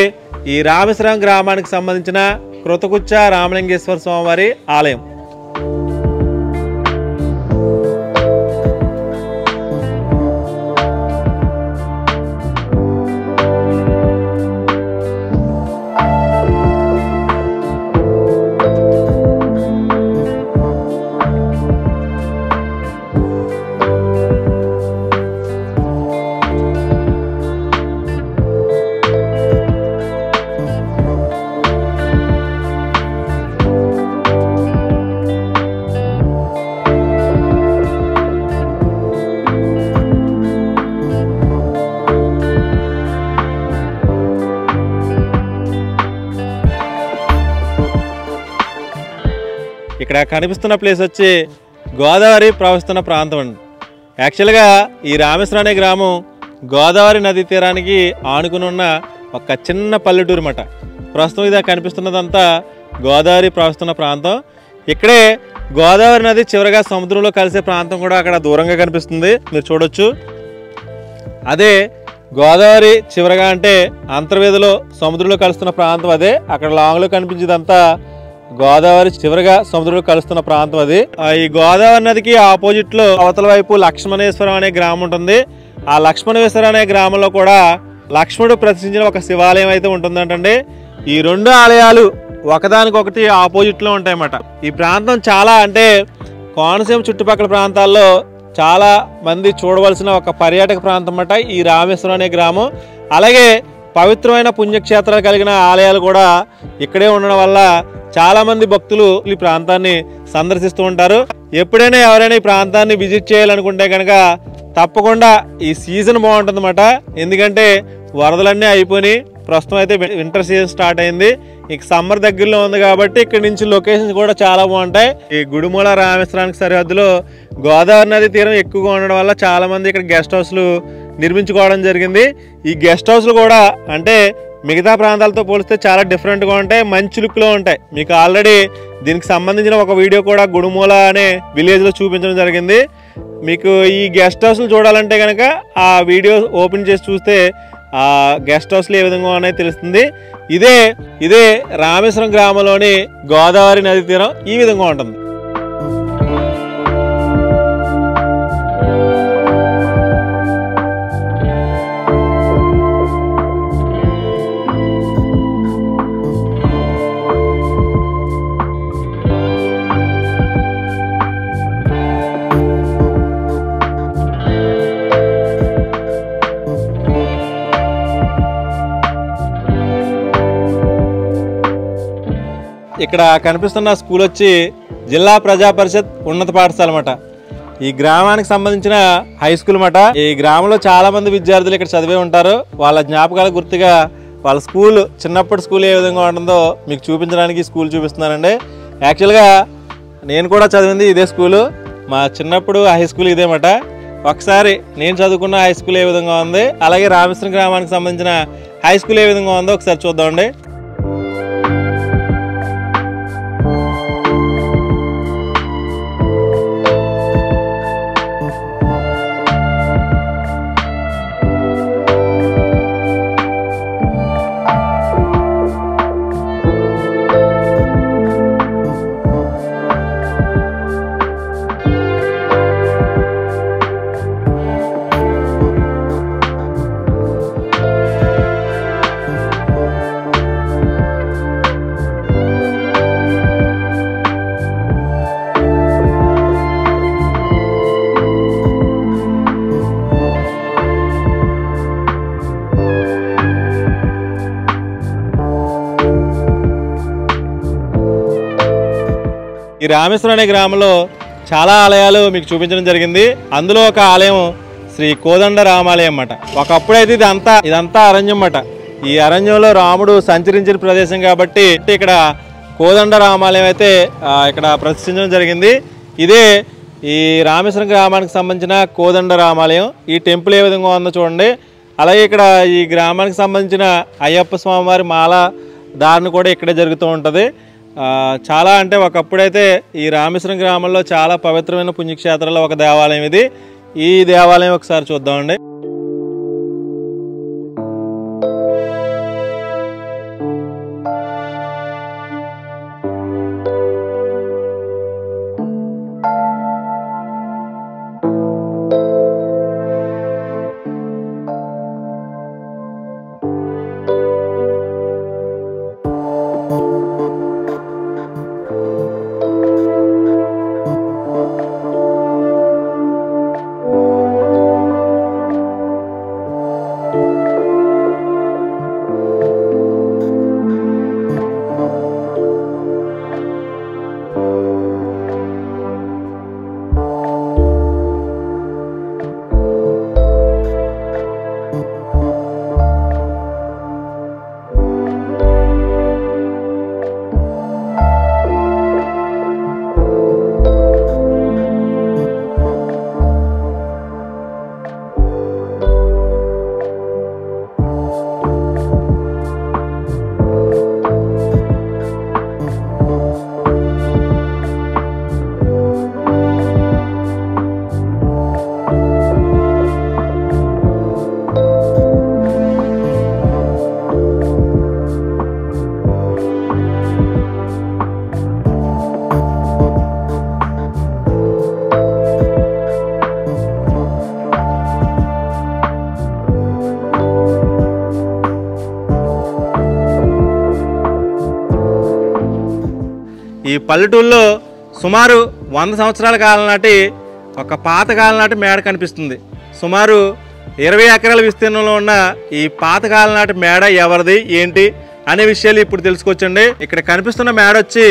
ఈ రామేశ్వరం గ్రామానికి సంబంధించిన కృతకుచ్చ రామలింగేశ్వర స్వామివారి ఆలయం. ఇక్కడ కనిపిస్తున్న ప్లేస్ వచ్చి గోదావరి ప్రవహిస్తున్న ప్రాంతం అండి. యాక్చువల్గా ఈ రామేశ్వరం అనే గ్రామం గోదావరి నది తీరానికి ఆనుకుని ఉన్న ఒక చిన్న పల్లెటూరు మాట. ప్రస్తుతం ఇది కనిపిస్తున్నదంతా గోదావరి ప్రవహిస్తున్న ప్రాంతం. ఇక్కడే గోదావరి నది చివరగా సముద్రంలో కలిసే ప్రాంతం కూడా అక్కడ దూరంగా కనిపిస్తుంది, మీరు చూడొచ్చు. అదే గోదావరి చివరగా అంటే అంతర్వేదిలో సముద్రంలో కలుస్తున్న ప్రాంతం అదే. అక్కడ లాంగ్లో కనిపించేదంతా గోదావరి చివరిగా సముద్రంలో కలుస్తున్న ప్రాంతం అది. ఈ గోదావరి నదికి ఆపోజిట్ లో అవతల వైపు లక్ష్మణేశ్వరం అనే గ్రామం ఉంటుంది. ఆ లక్ష్మణేశ్వరం అనే గ్రామంలో కూడా లక్ష్మణుడు ప్రతిష్ఠించిన ఒక శివాలయం అయితే ఉంటుందంటండి. ఈ 2 ఆలయాలు ఒకదానికొకటి ఆపోజిట్ లో ఉంటాయన్నమాట. ఈ ప్రాంతం చాలా అంటే కోనసీమ చుట్టుపక్కల ప్రాంతాల్లో చాలా మంది చూడవలసిన ఒక పర్యాటక ప్రాంతం అన్నమాట ఈ రామేశ్వరం అనే గ్రామం. అలాగే పవిత్రమైన పుణ్యక్షేత్రాలు కలిగిన ఆలయాలు కూడా ఇక్కడే ఉండడం వల్ల చాలా మంది భక్తులు ఈ ప్రాంతాన్ని సందర్శిస్తూ ఉంటారు. ఎప్పుడైనా ఎవరైనా ఈ ప్రాంతాన్ని విజిట్ చేయాలనుకుంటే కనుక తప్పకుండా ఈ సీజన్ బాగుంటుందన్నమాట. ఎందుకంటే వరదలన్నీ అయిపోయి ప్రస్తుతం అయితే వింటర్ సీజన్ స్టార్ట్ అయింది. ఇక సమ్మర్ దగ్గరలో ఉంది కాబట్టి ఇక్కడ నుంచి లొకేషన్స్ కూడా చాలా బాగుంటాయి. ఈ గుడిమూల రామేశ్వరానికి సరిహద్దులో గోదావరి నది తీరం ఎక్కువగా ఉండడం వల్ల చాలా మంది ఇక్కడ గెస్ట్ హౌస్లు నిర్మించుకోవడం జరిగింది. ఈ గెస్ట్ హౌస్లు కూడా అంటే మిగతా ప్రాంతాలతో పోలిస్తే చాలా డిఫరెంట్గా ఉంటాయి, మంచి లుక్లో ఉంటాయి. మీకు ఆల్రెడీ దీనికి సంబంధించిన ఒక వీడియో కూడా గుడిమూల అనే విలేజ్లో చూపించడం జరిగింది. మీకు ఈ గెస్ట్ హౌస్లు చూడాలంటే కనుక ఆ వీడియో ఓపెన్ చేసి చూస్తే ఆ గెస్ట్ హౌస్లు ఏ విధంగా ఉన్నాయో తెలుస్తుంది. ఇదే రామేశ్వరం గ్రామంలోని గోదావరి నది తీరం ఈ విధంగా ఉంటుంది. ఇక్కడ కనిపిస్తున్న స్కూల్ వచ్చి జిల్లా ప్రజా పరిషత్ ఉన్నత పాఠశాల అన్నమాట. ఈ గ్రామానికి సంబంధించిన హై స్కూల్ అన్నమాట. ఈ గ్రామంలో చాలా మంది విద్యార్థులు ఇక్కడ చదివే ఉంటారు. వాళ్ళ జ్ఞాపకాల గుర్తుగా వాళ్ళ స్కూల్ చిన్నప్పటి స్కూల్ ఏ విధంగా ఉంటుందో మీకు చూపించడానికి స్కూల్ చూపిస్తున్నానండి. యాక్చువల్గా నేను కూడా చదివింది ఇదే స్కూలు. మా చిన్నప్పుడు హై స్కూల్ ఇదేమాట. ఒకసారి నేను చదువుకున్న హై స్కూల్ ఏ విధంగా ఉంది, అలాగే రామేశ్వరం గ్రామానికి సంబంధించిన హై స్కూల్ ఏ విధంగా ఉందో ఒకసారి చూద్దామండి. ఈ రామేశ్వరం అనే గ్రామంలో చాలా ఆలయాలు మీకు చూపించడం జరిగింది. అందులో ఒక ఆలయం శ్రీ కోదండ రామాలయం అన్నమాట. ఒకప్పుడైతే ఇదంతా అరణ్యం అన్నమాట. ఈ అరణ్యంలో రాముడు సంచరించిన ప్రదేశం కాబట్టి ఇక్కడ కోదండ రామాలయం అయితే ఇక్కడ ప్రతిష్ఠించడం జరిగింది. ఇదే ఈ రామేశ్వరం గ్రామానికి సంబంధించిన కోదండ రామాలయం. ఈ టెంపుల్ ఏ విధంగా ఉందో చూడండి. అలాగే ఇక్కడ ఈ గ్రామానికి సంబంధించిన అయ్యప్ప స్వామివారి మాల ధారణ కూడా ఇక్కడే జరుగుతూ ఉంటుంది. చాలా అంటే ఒకప్పుడైతే ఈ రామేశ్వరం గ్రామంలో చాలా పవిత్రమైన పుణ్యక్షేత్రాల్లో ఒక దేవాలయం ఇది. ఈ దేవాలయం ఒకసారి చూద్దామండి. ఈ పల్లెటూళ్ళలో సుమారు 100 సంవత్సరాల కాలం నాటి ఒక పాతకాలం నాటి మేడ కనిపిస్తుంది. సుమారు 20 ఎకరాల విస్తీర్ణంలో ఉన్న ఈ పాతకాలం నాటి మేడ ఎవరిది ఏంటి అనే విషయాలు ఇప్పుడు తెలుసుకోవచ్చండి. ఇక్కడ కనిపిస్తున్న మేడ వచ్చి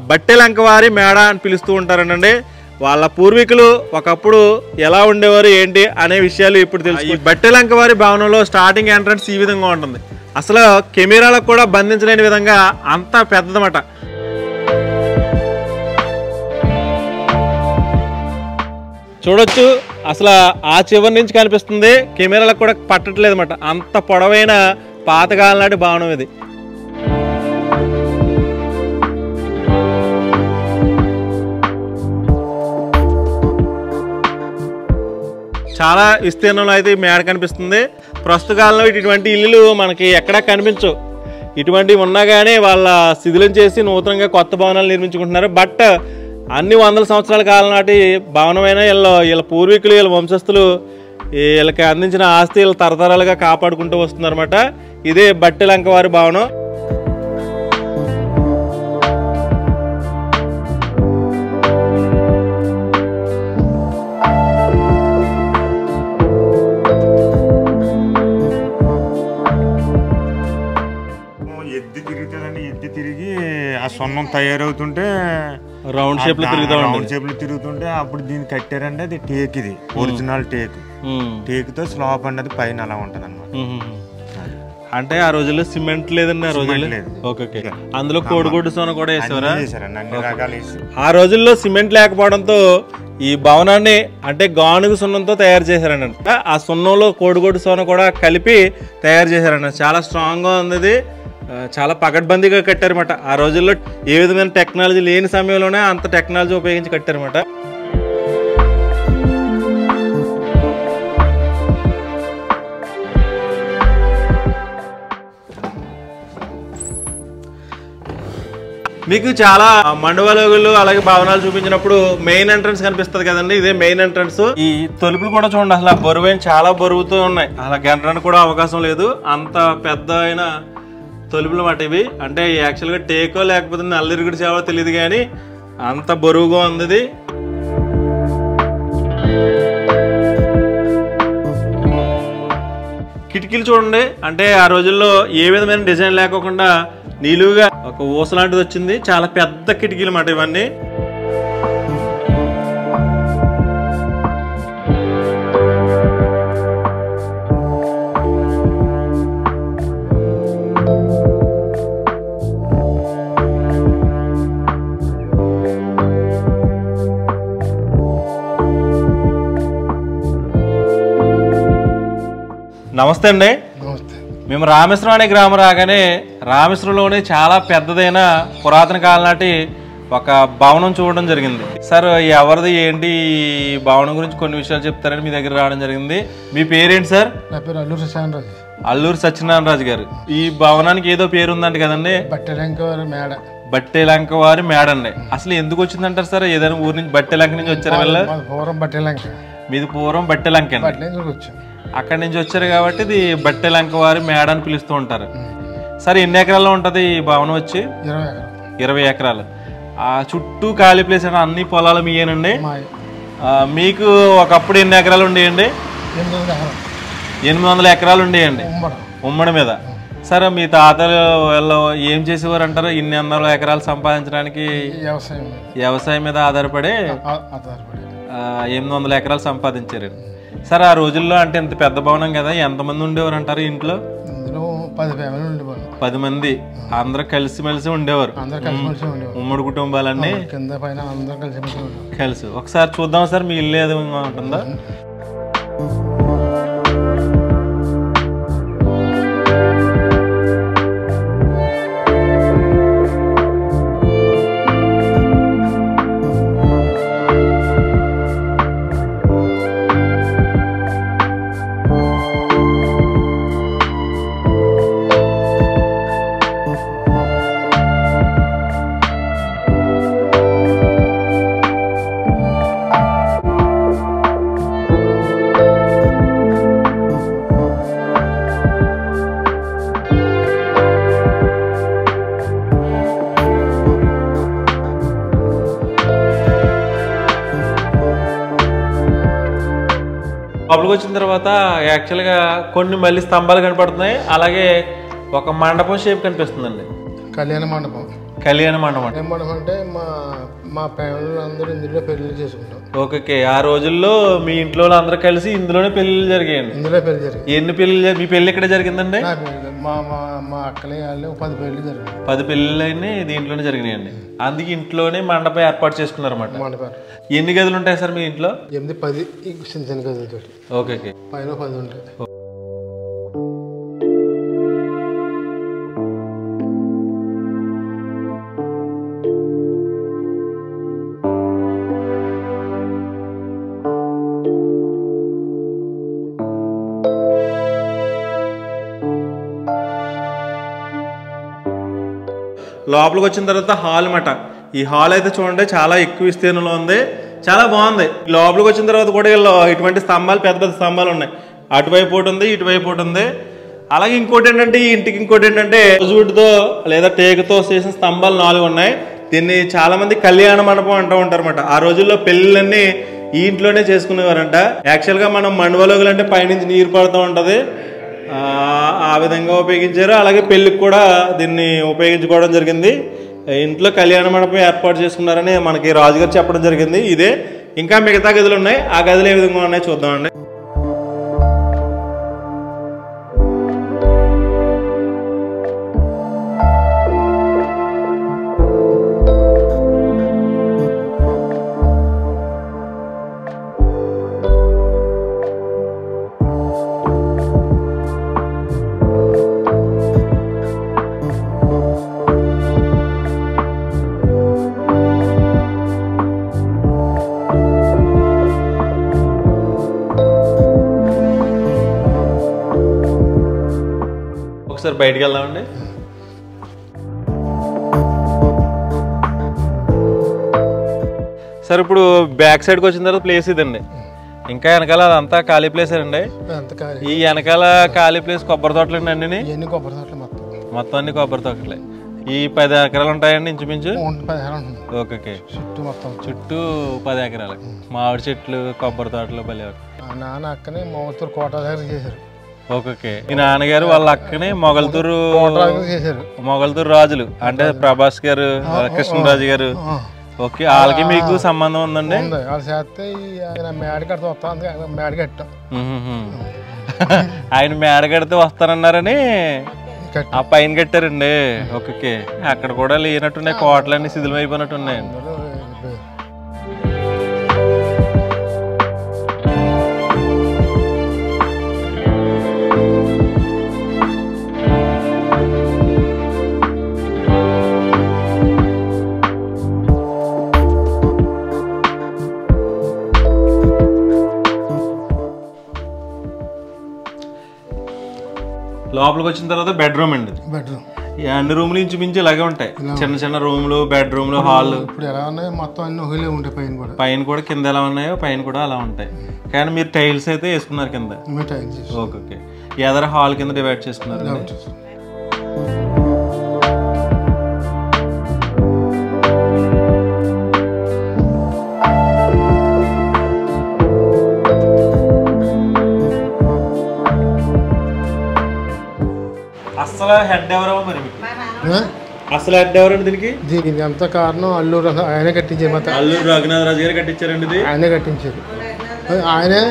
బట్టెలంకవారి మేడ అని పిలుస్తూ ఉంటారండి. వాళ్ళ పూర్వీకులు ఒకప్పుడు ఎలా ఉండేవారు ఏంటి అనే విషయాలు ఇప్పుడు తెలుసు. ఈ బట్టెలంకవారి భవనంలో స్టార్టింగ్ ఎంట్రన్స్ ఈ విధంగా ఉంటుంది. అసలు కెమెరాలకు కూడా బంధించలేని విధంగా అంత పెద్దదన్నమాట. చూడొచ్చు, అసలు ఆ చివరి నుంచి కనిపిస్తుంది, కెమెరాలకు కూడా పట్టట్లేదు అన్నమాట. అంత పొడవైన పాతకాలం నాటి భవనం ఇది. చాలా విస్తీర్ణంలో అయితే మేడ కనిపిస్తుంది. ప్రస్తుత కాలంలో ఇటువంటి ఇల్లులు మనకి ఎక్కడా కనిపించవు. ఇటువంటివి ఉన్నా కానీ వాళ్ళ శిథిలం చేసి నూతనంగా కొత్త భవనాలు నిర్మించుకుంటున్నారు. బట్ అన్ని 100 సంవత్సరాల కాలం నాటి భవనమైన వీళ్ళ పూర్వీకులు, వీళ్ళ వంశస్థులు వీళ్ళకి అందించిన ఆస్తి వీళ్ళు తరతరాలుగా కాపాడుకుంటూ వస్తున్నారన్నమాట. ఇదే బట్టెలంకవారి భవనం. ఎద్దు తిరిగి ఆ సొన్నం తయారవుతుంటే రౌండ్ షేప్ లో తిరుగుతుంటే అప్పుడు దీన్ని కట్టారంటే అది టేక్, ఇది ఒరిజినల్ టేక్. టేక్ తో స్లాబ్ అన్నది పైన అలా ఉంటది అన్నమాట. అంటే ఆ రోజుల్లో సిమెంట్ లేదండి ఆ రోజుల్లో? Okay okay. అందులో కోడిగుడ్డు సోన కూడా వేసేవారా? అన్ని రకాలు వేసి. ఆ రోజుల్లో సిమెంట్ లేకపోవడంతో ఈ భవనాన్ని అంటే గానుగ సున్నంతో తయారు చేశారన్నమాట. ఆ సున్నంలో కోడిగుడ్డు సోన కూడా కలిపి తయారు చేశారన్నమాట. చాలా స్ట్రాంగ్గా ఉంది, చాలా పకడ్బందీగా కట్టారన్నమాట. ఆ రోజుల్లో ఏ విధమైన టెక్నాలజీ లేని సమయంలోనే అంత టెక్నాలజీ ఉపయోగించి కట్టారన్నమాట. మీకు చాలా మండవలోగులు అలాగే భవనాలు చూపించినప్పుడు మెయిన్ ఎంట్రన్స్ కనిపిస్తుంది కదండి, ఇదే మెయిన్ ఎంట్రన్స్. ఈ తలుపులు కూడా చూడండి, అసలు బరువైన చాలా బరువుతో ఉన్నాయి, అలా గంటడానికి కూడా అవకాశం లేదు, అంత పెద్ద అయిన తలుపులు మాట ఇవి. అంటే యాక్చువల్గా టేకో లేకపోతే నల్లిరుగుడి సేవ తెలియదు కానీ అంత బరువుగా ఉంది. కిటికీలు చూడండి, అంటే ఆ రోజుల్లో ఏ విధమైన డిజైన్ లేకోకుండా నిలువుగా ఒక ఊస లాంటిది వచ్చింది, చాలా పెద్ద కిటికీలు మాట ఇవన్నీ. నమస్తే అండి. మేము రామేశ్వరం అనే గ్రామం రాగానే రామేశ్వరంలోనే చాలా పెద్దదైన పురాతన కాలం నాటి ఒక భవనం చూడడం జరిగింది. సార్ ఎవరిది ఏంటి ఈ భవనం గురించి కొన్ని విషయాలు చెప్తారని మీ దగ్గర రావడం జరిగింది. మీ పేరేంటి సార్? నా పేరు అల్లూరు సత్యనారాయణ. అల్లూరు సత్యనారాయణ రాజు గారు. ఈ భవనానికి ఏదో పేరు ఉందంట కదండి? బట్టెలంకవారి మేడ. బట్టెలంకవారి మేడ అండి. అసలు ఎందుకు వచ్చిందంటారు సార్? ఏదైనా ఊరి నుంచి బట్టెలంక నుంచి వచ్చారా వీళ్ళ? పూర్వం బట్టెలంక. మీది పూర్వం బట్టెలంక అండి. అక్కడి నుంచి వచ్చారు కాబట్టి ఇది బట్టెలంకవారి మేడ అని పిలుస్తూ ఉంటారు. సరే ఎన్ని ఎకరాల్లో ఉంటుంది ఈ భవనం వచ్చి? 20 ఎకరాలు. ఆ చుట్టూ ఖాళీ ప్లేస్ అంటే అన్ని పొలాలు మీయేనండి? మీకు ఒకప్పుడు ఎన్ని ఎకరాలు ఉండేయండి? 800 ఎకరాలు ఉండేయండి ఉమ్మడి మీద. సరే మీ తాతలు వాళ్ళు ఏం చేసేవారు అంటారు ఇన్ని 100 ఎకరాలు సంపాదించడానికి? వ్యవసాయం మీద ఆధారపడి 800 ఎకరాలు సంపాదించారండి. సరే ఆ రోజుల్లో అంటే ఇంత పెద్ద భవనం కదా, ఎంతమంది ఉండేవారు అంటారు ఇంట్లో? 10 మంది అందరూ కలిసిమెలిసి ఉండేవారు, ఉమ్మడి కుటుంబాలన్నీ కలిసి. ఒకసారి చూద్దాం సార్ మీ ఇల్లు ఏదో ఉంటుందా? లోపలికి వచ్చిన తర్వాత యాక్చువల్గా కొన్ని మళ్ళీ స్తంభాలు కనపడుతున్నాయి, అలాగే ఒక మండపం షేప్ కనిపిస్తుందండి. కళ్యాణ మండపం. కళ్యాణ మండపం అంటే మా ఫ్యామిలీ అందరూ ఇందులో పెళ్లి చేసుకుంటాం. ఓకే. ఆ రోజుల్లో మీ ఇంట్లో అందరూ కలిసి ఇందులోనే పెళ్లిళ్ళు జరిగాయండి? ఇందులో పెళ్లి జరిగింది. ఎన్ని పెళ్లి? మీ పెళ్లి ఎక్కడ జరిగిందండి? మా అక్కలే 10 పెళ్లి జరిగింది. 10 పెళ్లిళ్ళని దీంట్లోనే జరిగినాయండి. అందుకే ఇంట్లోనే మండపం ఏర్పాటు చేసుకున్నారన్నమాట. ఎన్ని గదులు ఉంటాయి సార్ మీ ఇంట్లో? 8-10 చిన్న చిన్న గదులతో. ఓకే. పైన 10 ఉంటాయి. లోపలికి వచ్చిన తర్వాత హాల్ మాట. ఈ హాల్ అయితే చూడండి చాలా ఎక్కువ విస్తీర్ణంలో ఉంది, చాలా బాగుంది. లోపలికి వచ్చిన తర్వాత కూడా ఇటువంటి స్తంభాలు, పెద్ద పెద్ద స్తంభాలు ఉన్నాయి. అటువైపు ఒకటి ఉంది, ఇటువైపు ఒకటి ఉంది. అలాగే ఇంకోటి ఏంటంటే ఈ ఇంటికి ఇంకోటి ఏంటంటే రోజువుడ్తో లేదా టేకుతో చేసిన స్తంభాలు 4 ఉన్నాయి. దీన్ని చాలా మంది కళ్యాణ మండపం అంటూ ఉంటారు అనమాట. ఆ రోజుల్లో పెళ్ళిళ్ళన్నీ ఈ ఇంట్లోనే చేసుకునేవారంట. యాక్చువల్గా మనం మండవలోగులు అంటే పైనుంచి నీరు పడుతూ ఉంటుంది, ఆ విధంగా ఉపయోగించారు. అలాగే పెళ్ళికి కూడా దీన్ని ఉపయోగించుకోవడం జరిగింది. ఇంట్లో కళ్యాణ మండపం ఏర్పాటు చేసుకున్నారని మనకి రాజుగారు చెప్పడం జరిగింది. ఇదే ఇంకా మిగతా గదులు ఉన్నాయి, ఆ గదులు ఏ విధంగా ఉన్నాయో చూద్దామండి. ఒకసారి బయటికి వెళ్దామండి. సార్ ఇప్పుడు బ్యాక్ సైడ్కి వచ్చిన తర్వాత ప్లేస్ ఇదండి, ఇంకా వెనకాల అదంతా ఖాళీ ప్లేస్ అండి. ఈ వెనకాల ఖాళీ ప్లేస్ కొబ్బరి తోటలు అండి అన్ని మొత్తం అన్ని కొబ్బరి తోటలే. ఈ 10 ఎకరాలు ఉంటాయండి ఇంచుమించు. ఓకే, చుట్టూ 10 ఎకరాలు మామిడి చెట్లు కొబ్బరి తోటలు పల్లె. నాన్న అక్కనే మొగల్తూరు కోట దగ్గర చేశారు. ఓకే, ఈ నాన్నగారు వాళ్ళ అక్కని మొగల్తూరు రాజులు అంటే ప్రభాస్ గారు, కృష్ణరాజు గారు. ఓకే, వాళ్ళకి మీకు సంబంధం ఉందండి? వాళ్ళు చేస్తే ఆయన మేడ కడితే వస్తా మేడ కట్టాం. ఆయన మేడ కడితే వస్తానన్నారని ఆ పైన కట్టారండి. ఓకే, అక్కడ కూడా లేనట్టున్నాయి, కోటలన్నీ శిథిలం అయిపోయినట్టున్నాయండి. లోపలికి వచ్చిన తర్వాత బెడ్రూమ్ అండి. అన్ని రూమ్లు ఇంచుమించు ఇలాగే ఉంటాయి, చిన్న చిన్న రూమ్లు, బెడ్రూమ్లు, హాల్. ఇప్పుడు ఎలా ఉన్నాయో మొత్తం అన్ని ఒకేలే ఉంటాయి. పైన కూడా కింద ఎలా ఉన్నాయో పైన కూడా అలా ఉంటాయి. కానీ మీరు టైల్స్ అయితే వేసుకున్నారు కింద. ఓకే, ఎదర హాల్ కింద డివైడ్ చేసుకున్నారు. అసలు హెడ్ ఎవరో మరి అసలు హెడ్ ఎవరండి దీనికి? దీనికి అంత కారణం అల్లూరు ఆయనే కట్టించారు. అల్లూరు రఘునాథరాజు గారు కట్టించారండి ఇది. ఆయనే కట్టించారు. ఆయనే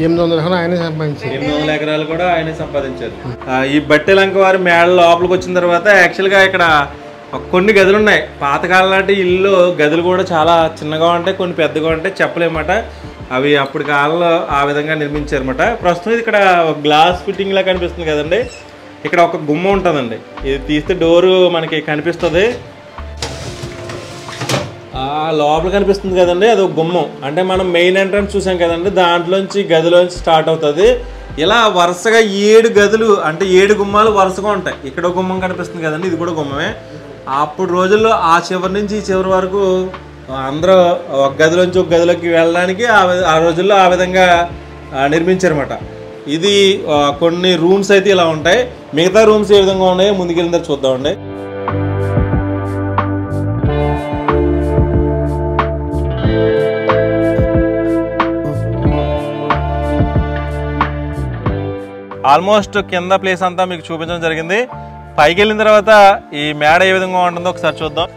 800 ఎకరాలు ఆయనే సంపాదించారు. 800 ఎకరాలు కూడా ఆయనే సంపాదించారు. ఈ బట్టెలంక వారి మేడ లోపలికి వచ్చిన తర్వాత యాక్చువల్గా ఇక్కడ కొన్ని గదులు ఉన్నాయి. పాతకాలం నాటి ఇల్లు గదులు కూడా చాలా చిన్నగా ఉంటాయి, కొన్ని పెద్దగా ఉంటాయి, చెప్పలేమాట. అవి అప్పటి కాలంలో ఆ విధంగా నిర్మించారన్నమాట. ప్రస్తుతం ఇక్కడ గ్లాస్ ఫిట్టింగ్ లా కనిపిస్తుంది కదండి. ఇక్కడ ఒక గుమ్మ ఉంటుందండి, ఇది తీస్తే డోరు మనకి కనిపిస్తుంది. లోపల కనిపిస్తుంది కదండి, అది ఒక గుమ్మం. అంటే మనం మెయిన్ ఎంట్రన్స్ చూసాం కదండి, దాంట్లోంచి గదిలోంచి స్టార్ట్ అవుతుంది. ఇలా వరుసగా 7 గదులు అంటే 7 గుమ్మాలు వరుసగా ఉంటాయి. ఇక్కడ ఒక గుమ్మం కనిపిస్తుంది కదండి, ఇది కూడా గుమ్మమే. అప్పుడు రోజుల్లో ఆ చివరి నుంచి ఈ చివరి వరకు అందరూ ఒక గదిలోంచి ఒక గదిలోకి వెళ్ళడానికి ఆ రోజుల్లో ఆ విధంగా నిర్మించారన్నమాట. ఇది కొన్ని రూమ్స్ అయితే ఇలా ఉంటాయి. మిగతా రూమ్స్ ఏ విధంగా ఉన్నాయో ముందుకెళ్ళిన తర్వాత చూద్దామండి. ఆల్మోస్ట్ కింద ప్లేస్ అంతా మీకు చూపించడం జరిగింది. పైకి వెళ్ళిన తర్వాత ఈ మేడ ఏ విధంగా ఉంటుందో ఒకసారి చూద్దాం.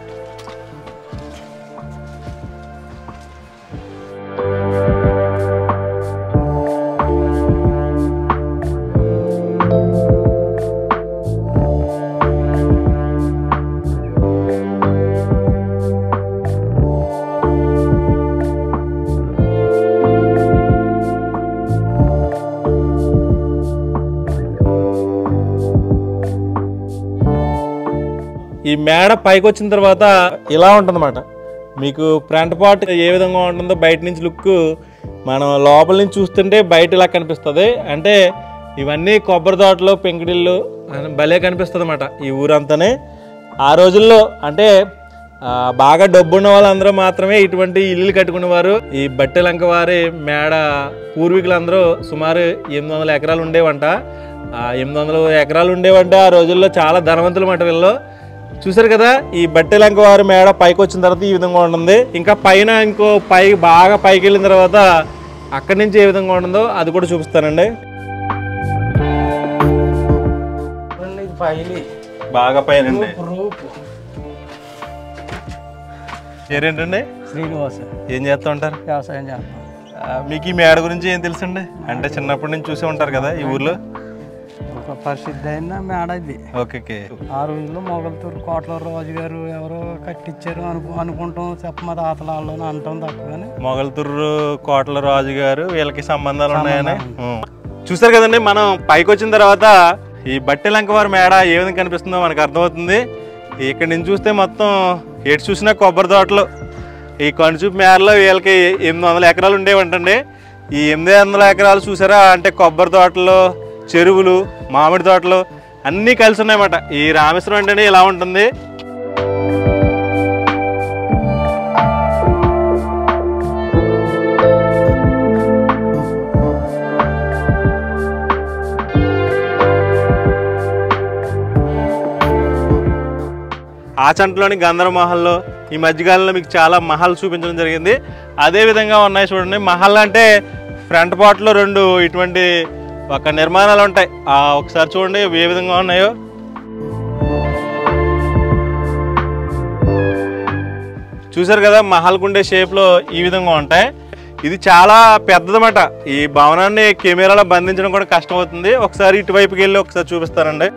ఈ మేడ పైకి వచ్చిన తర్వాత ఇలా ఉంటుందన్నమాట. మీకు ఫ్రంట్ పార్ట్ ఏ విధంగా ఉంటుందో బయట నుంచి లుక్ మనం లోపల నుంచి చూస్తుంటే బయట ఇలా కనిపిస్తుంది. అంటే ఇవన్నీ కొబ్బరి తోటలు, పెంకుటిల్లు భలే కనిపిస్తుంది అన్నమాట ఈ ఊరంతానే. ఆ రోజుల్లో అంటే బాగా డబ్బున్న వాళ్ళందరూ మాత్రమే ఇటువంటి ఇల్లులు కట్టుకునేవారు. ఈ బట్టెలంక వారి మేడ పూర్వీకులందరూ సుమారు 800 ఎకరాలు ఉండేవంట. 800 ఎకరాలు ఉండేవంటే ఆ రోజుల్లో చాలా ధనవంతులు మాట వీళ్ళు. చూసారు కదా, ఈ బట్టెలంక వారి మేడ పైకి వచ్చిన తర్వాత ఈ విధంగా ఉంటుంది. ఇంకా పైన ఇంకో బాగా పైకి వెళ్ళిన తర్వాత అక్కడి నుంచి ఏ విధంగా ఉంటుందో అది కూడా చూపిస్తానండి. బాగా పైన పేరేంటండి? శ్రీనివాస. ఏం చేస్తూ ఉంటారు? వ్యవసాయం చేస్తాం. మీకు ఈ మేడ గురించి ఏం తెలుసండి? అంటే చిన్నప్పటి నుంచి చూసే ఉంటారు కదా ఈ ఊర్లో. ఒక ప్రసిద్ధి అయిన మేడ ఇది. ఓకే. ఆ రోజుల్లో మొగల్తూరు కోట్ల రాజు గారు ఎవరో కట్టించారు అనుకుంటాం. చెప్ప మా తాతల వాళ్ళని అంటాం తక్కువని. మొగల్తూరు కోట్ల రాజు గారు వీళ్ళకి సంబంధాలు ఉన్నాయని చూసారు కదండి. మనం పైకి వచ్చిన తర్వాత ఈ బట్టెలంక వారి మేడ ఏ విధంగా కనిపిస్తుందో మనకు అర్థమవుతుంది. ఇక్కడ నుంచి చూస్తే మొత్తం ఎటు చూసినా కొబ్బరి తోటలు. ఈ కనుచూపు మేరలో వీళ్ళకి 800 ఎకరాలు ఉండేవంటండి. ఈ 800 ఎకరాలు చూసారా అంటే కొబ్బరి తోటలు, చెరువులు, మామిడి తోటలు అన్నీ కలిసి ఉన్నాయన్నమాట. ఈ రామేశ్వరం అంటేనే ఇలా ఉంటుంది. ఆచంటలోని గంధర్వ మహల్లో ఈ మధ్యకాలంలో మీకు చాలా మహల్ చూపించడం జరిగింది. అదే విధంగా ఉన్నాయి చూడండి. మహల్ అంటే ఫ్రంట్ పార్ట్లో 2 ఇటువంటి ఒక నిర్మాణాలు ఉంటాయి. ఒకసారి చూడండి ఏ విధంగా ఉన్నాయో. చూసారు కదా, మహల్కుండే షేప్లో ఈ విధంగా ఉంటాయి. ఇది చాలా పెద్దదన్నమాట. ఈ భవనాన్ని కెమెరాలో బంధించడం కూడా కష్టం అవుతుంది. ఒకసారి ఇటువైపుకి వెళ్ళి ఒకసారి చూపిస్తానండి.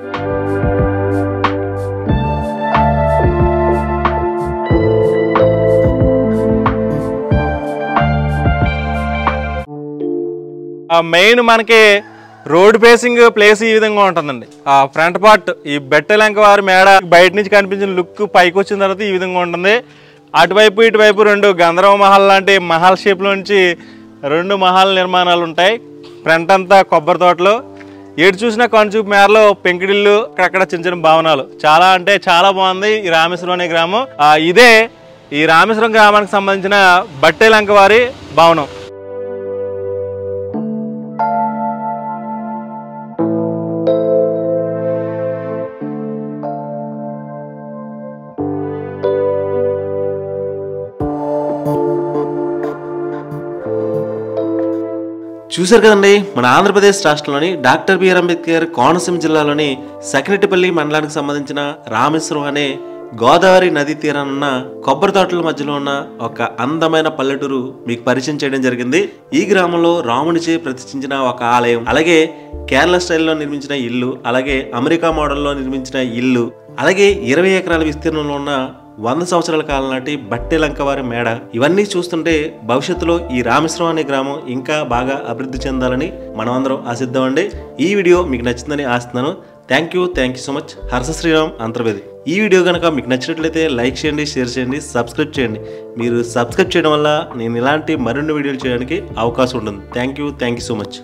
మెయిన్ మనకి రోడ్ ఫేసింగ్ ప్లేస్ ఈ విధంగా ఉంటుందండి. ఆ ఫ్రంట్ పార్ట్ ఈ బెట్టలంక వారి మేడ బయట నుంచి కనిపించిన లుక్ పైకి వచ్చిన తర్వాత ఈ విధంగా ఉంటుంది. అటువైపు ఇటువైపు 2 గంధర్వ మహల్ లాంటి మహల్ షేప్లో నుంచి 2 మహల్ నిర్మాణాలు ఉంటాయి. ఫ్రంట్ అంతా కొబ్బరి తోటలు, ఎటు చూసినా కనుచూపు మేరలో పెంకిడిల్లు, అక్కడక్కడ చిన్న చిన్న భవనాలు. చాలా అంటే చాలా బాగుంది ఈ రామేశ్వరం అనే గ్రామం. ఇదే ఈ రామేశ్వరం గ్రామానికి సంబంధించిన బట్టేలంక వారి భవనం. చూశారు కదండి, మన ఆంధ్రప్రదేశ్ రాష్ట్రంలోని డాక్టర్ బిఆర్ అంబేద్కర్ కోనసీమ జిల్లాలోని సకినెట్టిపల్లి మండలానికి సంబంధించిన రామేశ్వరం అనే గోదావరి నదీ తీరానున్న కొబ్బరి తోటల మధ్యలో ఉన్న ఒక అందమైన పల్లెటూరు మీకు పరిచయం చేయడం జరిగింది. ఈ గ్రామంలో రామునిచే ప్రతిష్ఠించిన ఒక ఆలయం, అలాగే కేరళ స్టైల్లో నిర్మించిన ఇల్లు, అలాగే అమెరికా మోడల్లో నిర్మించిన ఇల్లు, అలాగే 20 ఎకరాల విస్తీర్ణంలో ఉన్న 100 సంవత్సరాల కాలం నాటి బట్టెలంక వారి మేడ, ఇవన్నీ చూస్తుంటే భవిష్యత్తులో ఈ రామేశ్వరం అనే గ్రామం ఇంకా బాగా అభివృద్ధి చెందాలని మనం అందరం ఆశిద్దామండి. ఈ వీడియో మీకు నచ్చిందని ఆశిస్తున్నాను. Thank you so much. Harsha Sriram Antarvedi. ఈ వీడియో కనుక మీకు నచ్చినట్లయితే లైక్ చేయండి, షేర్ చేయండి, సబ్స్క్రైబ్ చేయండి. మీరు సబ్స్క్రైబ్ చేయడం వల్ల నేను ఇలాంటి మరిన్ని వీడియోలు చేయడానికి అవకాశం ఉంటుంది. Thank you so much.